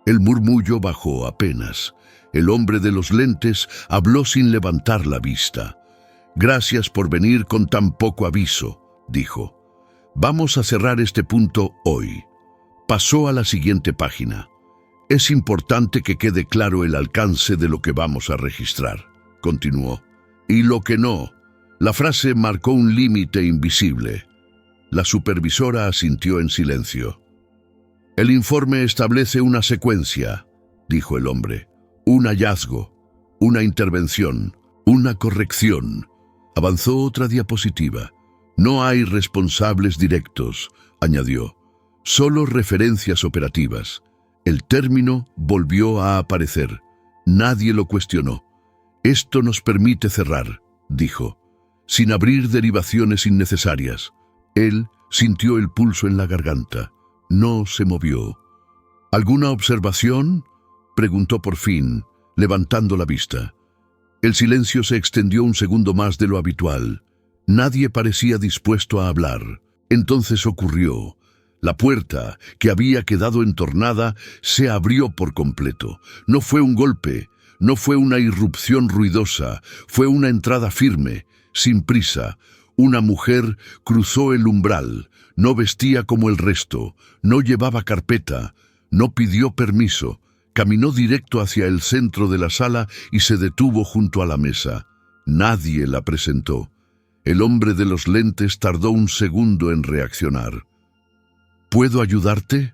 El murmullo bajó apenas. El hombre de los lentes habló sin levantar la vista. «Gracias por venir con tan poco aviso», dijo. «Vamos a cerrar este punto hoy». Pasó a la siguiente página. «Es importante que quede claro el alcance de lo que vamos a registrar», continuó. «Y lo que no». La frase marcó un límite invisible. La supervisora asintió en silencio. «El informe establece una secuencia», dijo el hombre. «Un hallazgo, una intervención, una corrección». Avanzó otra diapositiva. «No hay responsables directos», añadió. «Solo referencias operativas». El término volvió a aparecer. Nadie lo cuestionó. «Esto nos permite cerrar», dijo, sin abrir derivaciones innecesarias. Él sintió el pulso en la garganta. No se movió. «¿Alguna observación?», preguntó por fin, levantando la vista. El silencio se extendió un segundo más de lo habitual. Nadie parecía dispuesto a hablar. Entonces ocurrió. La puerta, que había quedado entornada, se abrió por completo. No fue un golpe, no fue una irrupción ruidosa, fue una entrada firme, sin prisa. Una mujer cruzó el umbral. No vestía como el resto, no llevaba carpeta, no pidió permiso. Caminó directo hacia el centro de la sala y se detuvo junto a la mesa. Nadie la presentó. El hombre de los lentes tardó un segundo en reaccionar. «¿Puedo ayudarte?»,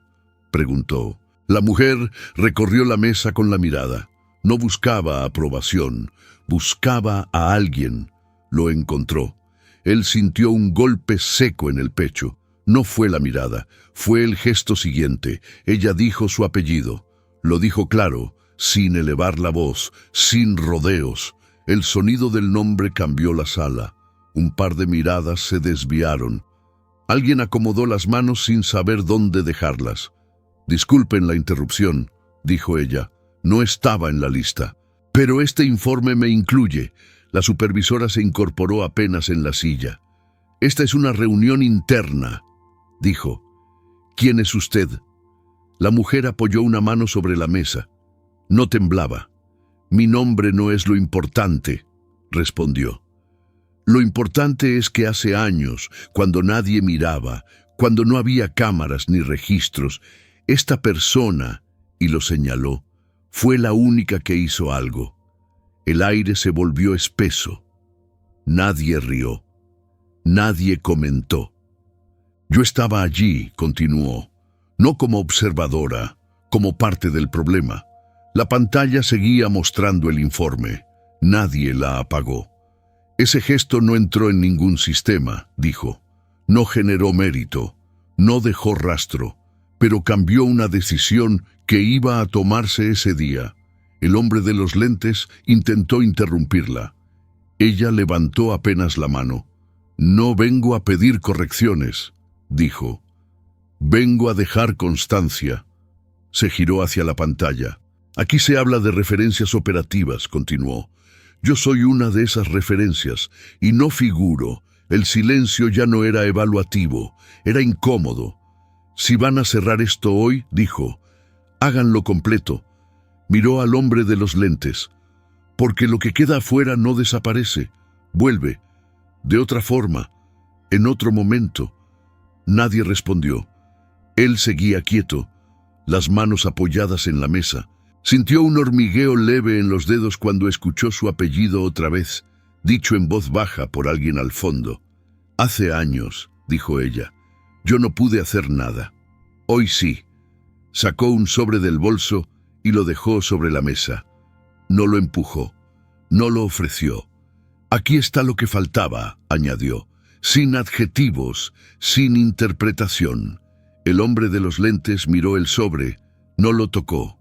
preguntó. La mujer recorrió la mesa con la mirada. No buscaba aprobación, buscaba a alguien. Lo encontró. Él sintió un golpe seco en el pecho. No fue la mirada, fue el gesto siguiente. Ella dijo su apellido. Lo dijo claro, sin elevar la voz, sin rodeos. El sonido del nombre cambió la sala. Un par de miradas se desviaron. Alguien acomodó las manos sin saber dónde dejarlas. «Disculpen la interrupción», dijo ella. «No estaba en la lista. Pero este informe me incluye». La supervisora se incorporó apenas en la silla. «Esta es una reunión interna», dijo. «¿Quién es usted?» La mujer apoyó una mano sobre la mesa. No temblaba. «Mi nombre no es lo importante», respondió. «Lo importante es que hace años, cuando nadie miraba, cuando no había cámaras ni registros, esta persona», y lo señaló, «fue la única que hizo algo». El aire se volvió espeso. Nadie rió. Nadie comentó. «Yo estaba allí», continuó, «no como observadora, como parte del problema». La pantalla seguía mostrando el informe. Nadie la apagó. «Ese gesto no entró en ningún sistema», dijo. «No generó mérito, no dejó rastro, pero cambió una decisión que iba a tomarse ese día». El hombre de los lentes intentó interrumpirla. Ella levantó apenas la mano. «No vengo a pedir correcciones», dijo. «Vengo a dejar constancia». Se giró hacia la pantalla. «Aquí se habla de referencias operativas», continuó. «Yo soy una de esas referencias, y no figuro. El silencio ya no era evaluativo, era incómodo. Si van a cerrar esto hoy», dijo, «háganlo completo». Miró al hombre de los lentes. «Porque lo que queda afuera no desaparece, vuelve. De otra forma, en otro momento». Nadie respondió. Él seguía quieto, las manos apoyadas en la mesa. Sintió un hormigueo leve en los dedos cuando escuchó su apellido otra vez, dicho en voz baja por alguien al fondo. «Hace años», dijo ella, «yo no pude hacer nada. Hoy sí». Sacó un sobre del bolso y lo dejó sobre la mesa. No lo empujó, no lo ofreció. «Aquí está lo que faltaba», añadió, sin adjetivos, sin interpretación. El hombre de los lentes miró el sobre, no lo tocó.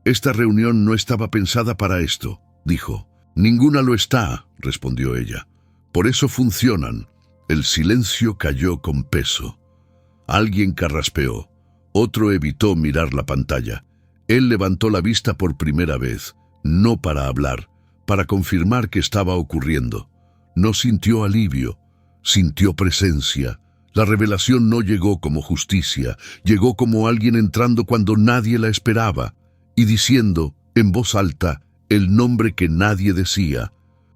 «Esta reunión no estaba pensada para esto», dijo. «Ninguna lo está», respondió ella. «Por eso funcionan». El silencio cayó con peso. Alguien carraspeó. Otro evitó mirar la pantalla. Él levantó la vista por primera vez, no para hablar, para confirmar que estaba ocurriendo. No sintió alivio, sintió presencia. La revelación no llegó como justicia, llegó como alguien entrando cuando nadie la esperaba y diciendo, en voz alta, el nombre que nadie decía.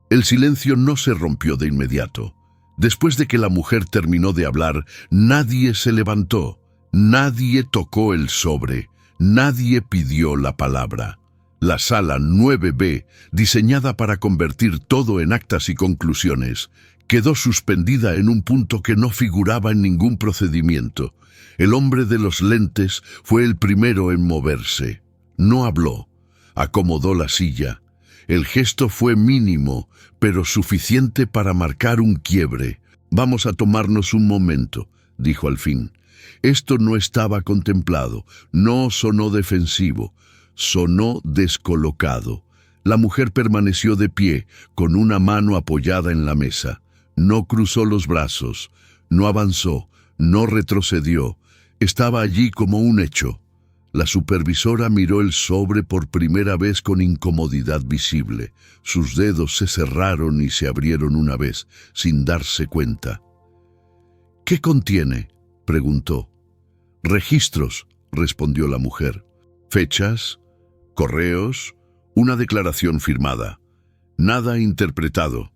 El silencio no se rompió de inmediato. Después de que la mujer terminó de hablar, nadie se levantó, nadie tocó el sobre. Nadie pidió la palabra. La sala 9B, diseñada para convertir todo en actas y conclusiones, quedó suspendida en un punto que no figuraba en ningún procedimiento. El hombre de los lentes fue el primero en moverse. No habló. Acomodó la silla. El gesto fue mínimo, pero suficiente para marcar un quiebre. «Vamos a tomarnos un momento», dijo al fin. Esto no estaba contemplado, no sonó defensivo, sonó descolocado. La mujer permaneció de pie, con una mano apoyada en la mesa. No cruzó los brazos, no avanzó, no retrocedió. Estaba allí como un hecho. La supervisora miró el sobre por primera vez con incomodidad visible. Sus dedos se cerraron y se abrieron una vez, sin darse cuenta. «¿Qué contiene?», preguntó. «Registros», respondió la mujer. «Fechas, correos, una declaración firmada. Nada interpretado».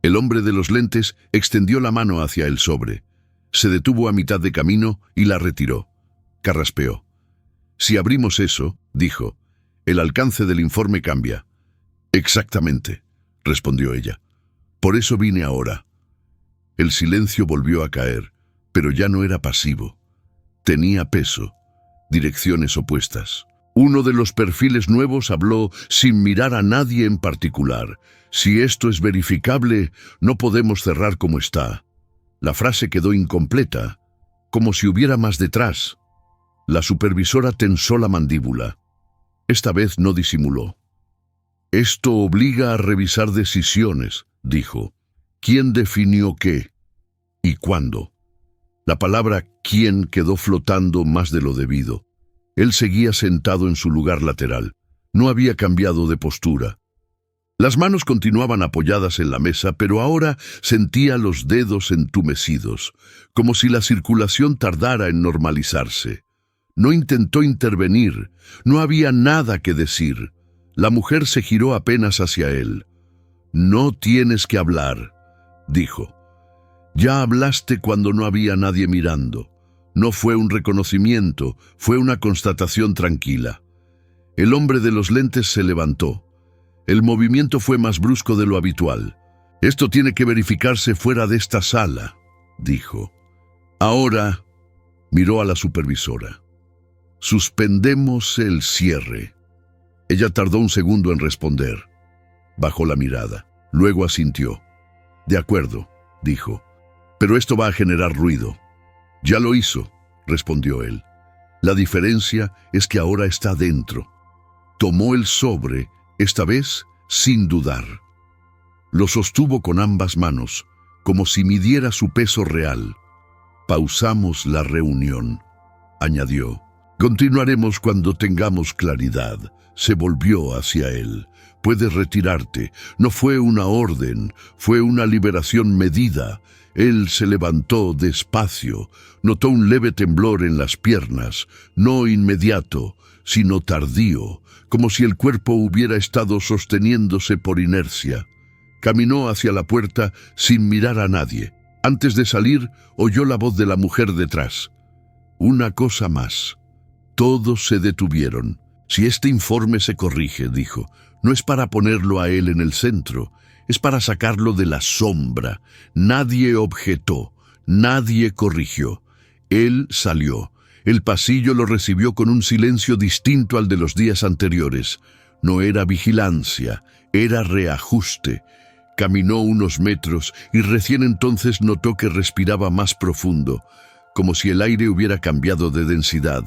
El hombre de los lentes extendió la mano hacia el sobre. Se detuvo a mitad de camino y la retiró. Carraspeó. «Si abrimos eso», dijo, «el alcance del informe cambia». «Exactamente», respondió ella. «Por eso vine ahora». El silencio volvió a caer, pero ya no era pasivo. Tenía peso, direcciones opuestas. Uno de los perfiles nuevos habló sin mirar a nadie en particular. «Si esto es verificable, no podemos cerrar como está». La frase quedó incompleta. como si hubiera más detrás. La supervisora tensó la mandíbula. Esta vez no disimuló. «Esto obliga a revisar decisiones», dijo. «¿Quién definió qué? ¿Y cuándo?» La palabra «quién» quedó flotando más de lo debido. Él seguía sentado en su lugar lateral. No había cambiado de postura. Las manos continuaban apoyadas en la mesa, pero ahora sentía los dedos entumecidos, como si la circulación tardara en normalizarse. No intentó intervenir, no había nada que decir. La mujer se giró apenas hacia él. «No tienes que hablar», dijo. «Ya hablaste cuando no había nadie mirando». No fue un reconocimiento, fue una constatación tranquila. El hombre de los lentes se levantó. El movimiento fue más brusco de lo habitual. «Esto tiene que verificarse fuera de esta sala», dijo. «Ahora», miró a la supervisora. «Suspendemos el cierre». Ella tardó un segundo en responder. Bajó la mirada. Luego asintió. «De acuerdo», dijo. «Pero esto va a generar ruido». «Ya lo hizo», respondió él. «La diferencia es que ahora está dentro». Tomó el sobre, esta vez sin dudar. Lo sostuvo con ambas manos, como si midiera su peso real. «Pausamos la reunión», añadió. «Continuaremos cuando tengamos claridad». Se volvió hacia él. «Puedes retirarte. No fue una orden, fue una liberación medida». Él se levantó despacio, notó un leve temblor en las piernas, no inmediato, sino tardío, como si el cuerpo hubiera estado sosteniéndose por inercia. Caminó hacia la puerta sin mirar a nadie. Antes de salir, oyó la voz de la mujer detrás. «Una cosa más». Todos se detuvieron. «Si este informe se corrige», dijo, «no es para ponerlo a él en el centro, es para sacarlo de la sombra». Nadie objetó, nadie corrigió. Él salió. El pasillo lo recibió con un silencio distinto al de los días anteriores. No era vigilancia, era reajuste. Caminó unos metros y recién entonces notó que respiraba más profundo, como si el aire hubiera cambiado de densidad.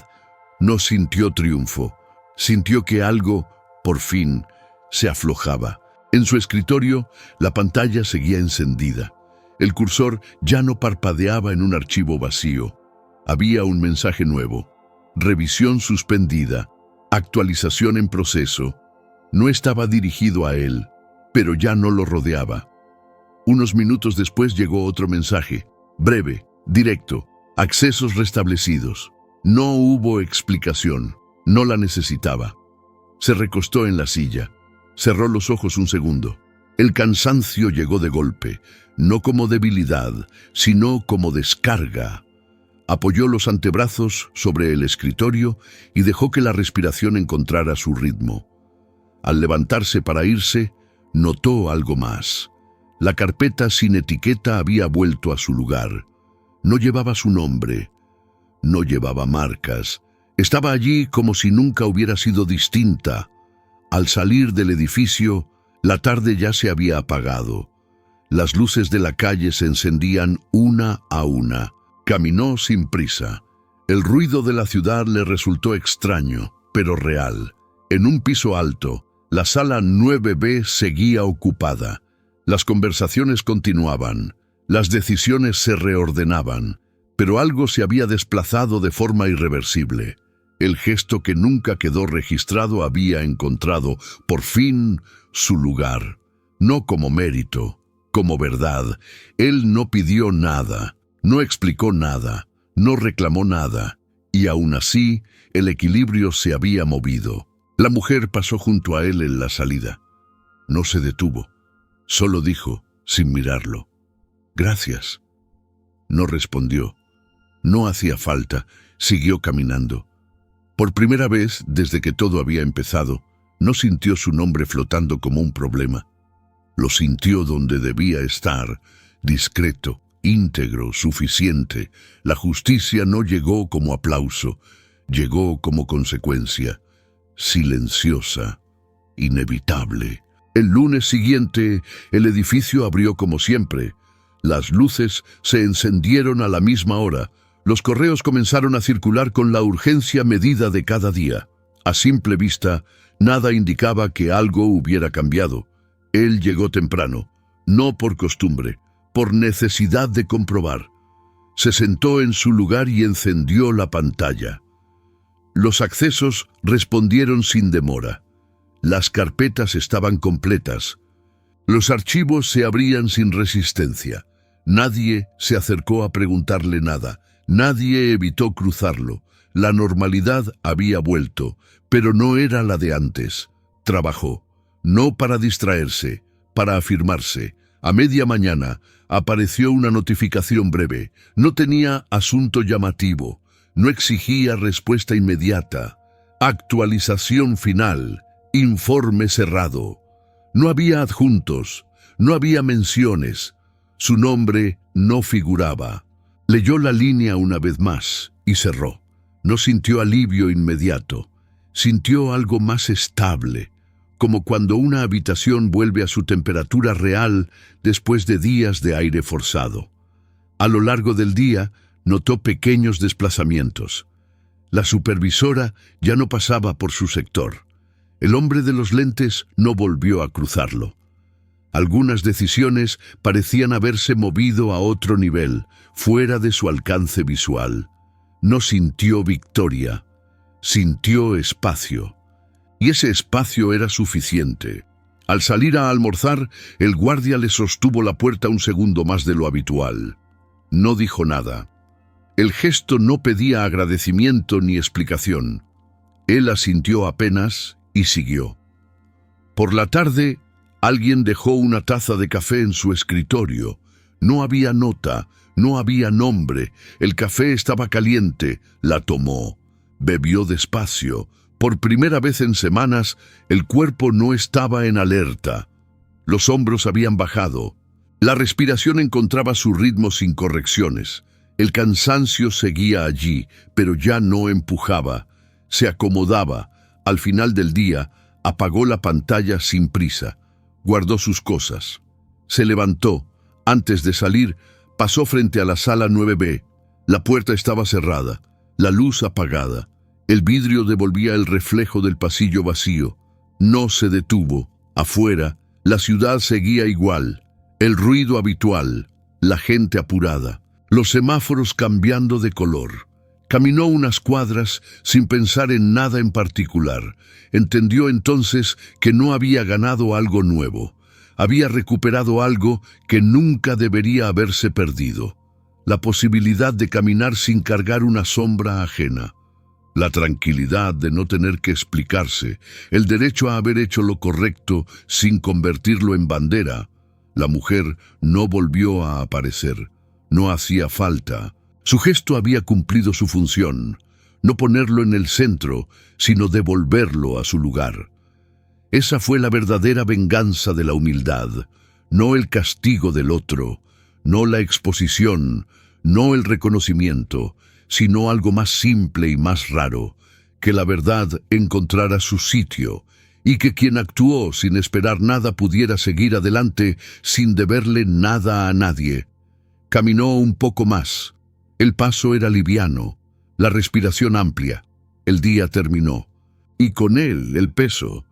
No sintió triunfo. Sintió que algo, por fin, se aflojaba. En su escritorio, la pantalla seguía encendida. El cursor ya no parpadeaba en un archivo vacío. Había un mensaje nuevo. «Revisión suspendida. Actualización en proceso». No estaba dirigido a él, pero ya no lo rodeaba. Unos minutos después llegó otro mensaje. Breve, directo. «Accesos restablecidos». No hubo explicación. No la necesitaba. Se recostó en la silla. Cerró los ojos un segundo. El cansancio llegó de golpe, no como debilidad, sino como descarga. Apoyó los antebrazos sobre el escritorio y dejó que la respiración encontrara su ritmo. Al levantarse para irse, notó algo más. La carpeta sin etiqueta había vuelto a su lugar. No llevaba su nombre. No llevaba marcas. Estaba allí como si nunca hubiera sido distinta. Al salir del edificio, la tarde ya se había apagado. Las luces de la calle se encendían una a una. Caminó sin prisa. El ruido de la ciudad le resultó extraño, pero real. En un piso alto, la sala 9B seguía ocupada. Las conversaciones continuaban. Las decisiones se reordenaban. Pero algo se había desplazado de forma irreversible. El gesto que nunca quedó registrado había encontrado, por fin, su lugar. No como mérito, como verdad. Él no pidió nada, no explicó nada, no reclamó nada. Y aún así, el equilibrio se había movido. La mujer pasó junto a él en la salida. No se detuvo. Solo dijo, sin mirarlo, «Gracias». No respondió. No hacía falta, siguió caminando. Por primera vez, desde que todo había empezado, no sintió su nombre flotando como un problema. Lo sintió donde debía estar, discreto, íntegro, suficiente. La justicia no llegó como aplauso, llegó como consecuencia, silenciosa, inevitable. El lunes siguiente, el edificio abrió como siempre. Las luces se encendieron a la misma hora. Los correos comenzaron a circular con la urgencia medida de cada día. A simple vista, nada indicaba que algo hubiera cambiado. Él llegó temprano, no por costumbre, por necesidad de comprobar. Se sentó en su lugar y encendió la pantalla. Los accesos respondieron sin demora. Las carpetas estaban completas. Los archivos se abrían sin resistencia. Nadie se acercó a preguntarle nada. Nadie evitó cruzarlo. La normalidad había vuelto, pero no era la de antes. Trabajó, no para distraerse, para afirmarse. A media mañana apareció una notificación breve. No tenía asunto llamativo. No exigía respuesta inmediata. Actualización final. Informe cerrado. No había adjuntos. No había menciones. Su nombre no figuraba. Leyó la línea una vez más y cerró. No sintió alivio inmediato. Sintió algo más estable, como cuando una habitación vuelve a su temperatura real después de días de aire forzado. A lo largo del día, notó pequeños desplazamientos. La supervisora ya no pasaba por su sector. El hombre de los lentes no volvió a cruzarlo. Algunas decisiones parecían haberse movido a otro nivel, fuera de su alcance visual. No sintió victoria, sintió espacio. Y ese espacio era suficiente. Al salir a almorzar, el guardia le sostuvo la puerta un segundo más de lo habitual. No dijo nada. El gesto no pedía agradecimiento ni explicación. Él asintió apenas y siguió. Por la tarde, alguien dejó una taza de café en su escritorio. No había nota, no había nombre. El café estaba caliente. La tomó. Bebió despacio. Por primera vez en semanas, el cuerpo no estaba en alerta. Los hombros habían bajado. La respiración encontraba su ritmo sin correcciones. El cansancio seguía allí, pero ya no empujaba. Se acomodaba. Al final del día, apagó la pantalla sin prisa. Guardó sus cosas. Se levantó. Antes de salir, pasó frente a la sala 9B. La puerta estaba cerrada, la luz apagada. El vidrio devolvía el reflejo del pasillo vacío. No se detuvo. Afuera, la ciudad seguía igual. El ruido habitual, la gente apurada, los semáforos cambiando de color. Caminó unas cuadras sin pensar en nada en particular. Entendió entonces que no había ganado algo nuevo. Había recuperado algo que nunca debería haberse perdido. La posibilidad de caminar sin cargar una sombra ajena. La tranquilidad de no tener que explicarse. El derecho a haber hecho lo correcto sin convertirlo en bandera. La mujer no volvió a aparecer. No hacía falta. Su gesto había cumplido su función. No ponerlo en el centro, sino devolverlo a su lugar. Esa fue la verdadera venganza de la humildad, no el castigo del otro, no la exposición, no el reconocimiento, sino algo más simple y más raro, que la verdad encontrara su sitio, y que quien actuó sin esperar nada pudiera seguir adelante sin deberle nada a nadie. Caminó un poco más. El paso era liviano, la respiración amplia. El día terminó, y con él el peso.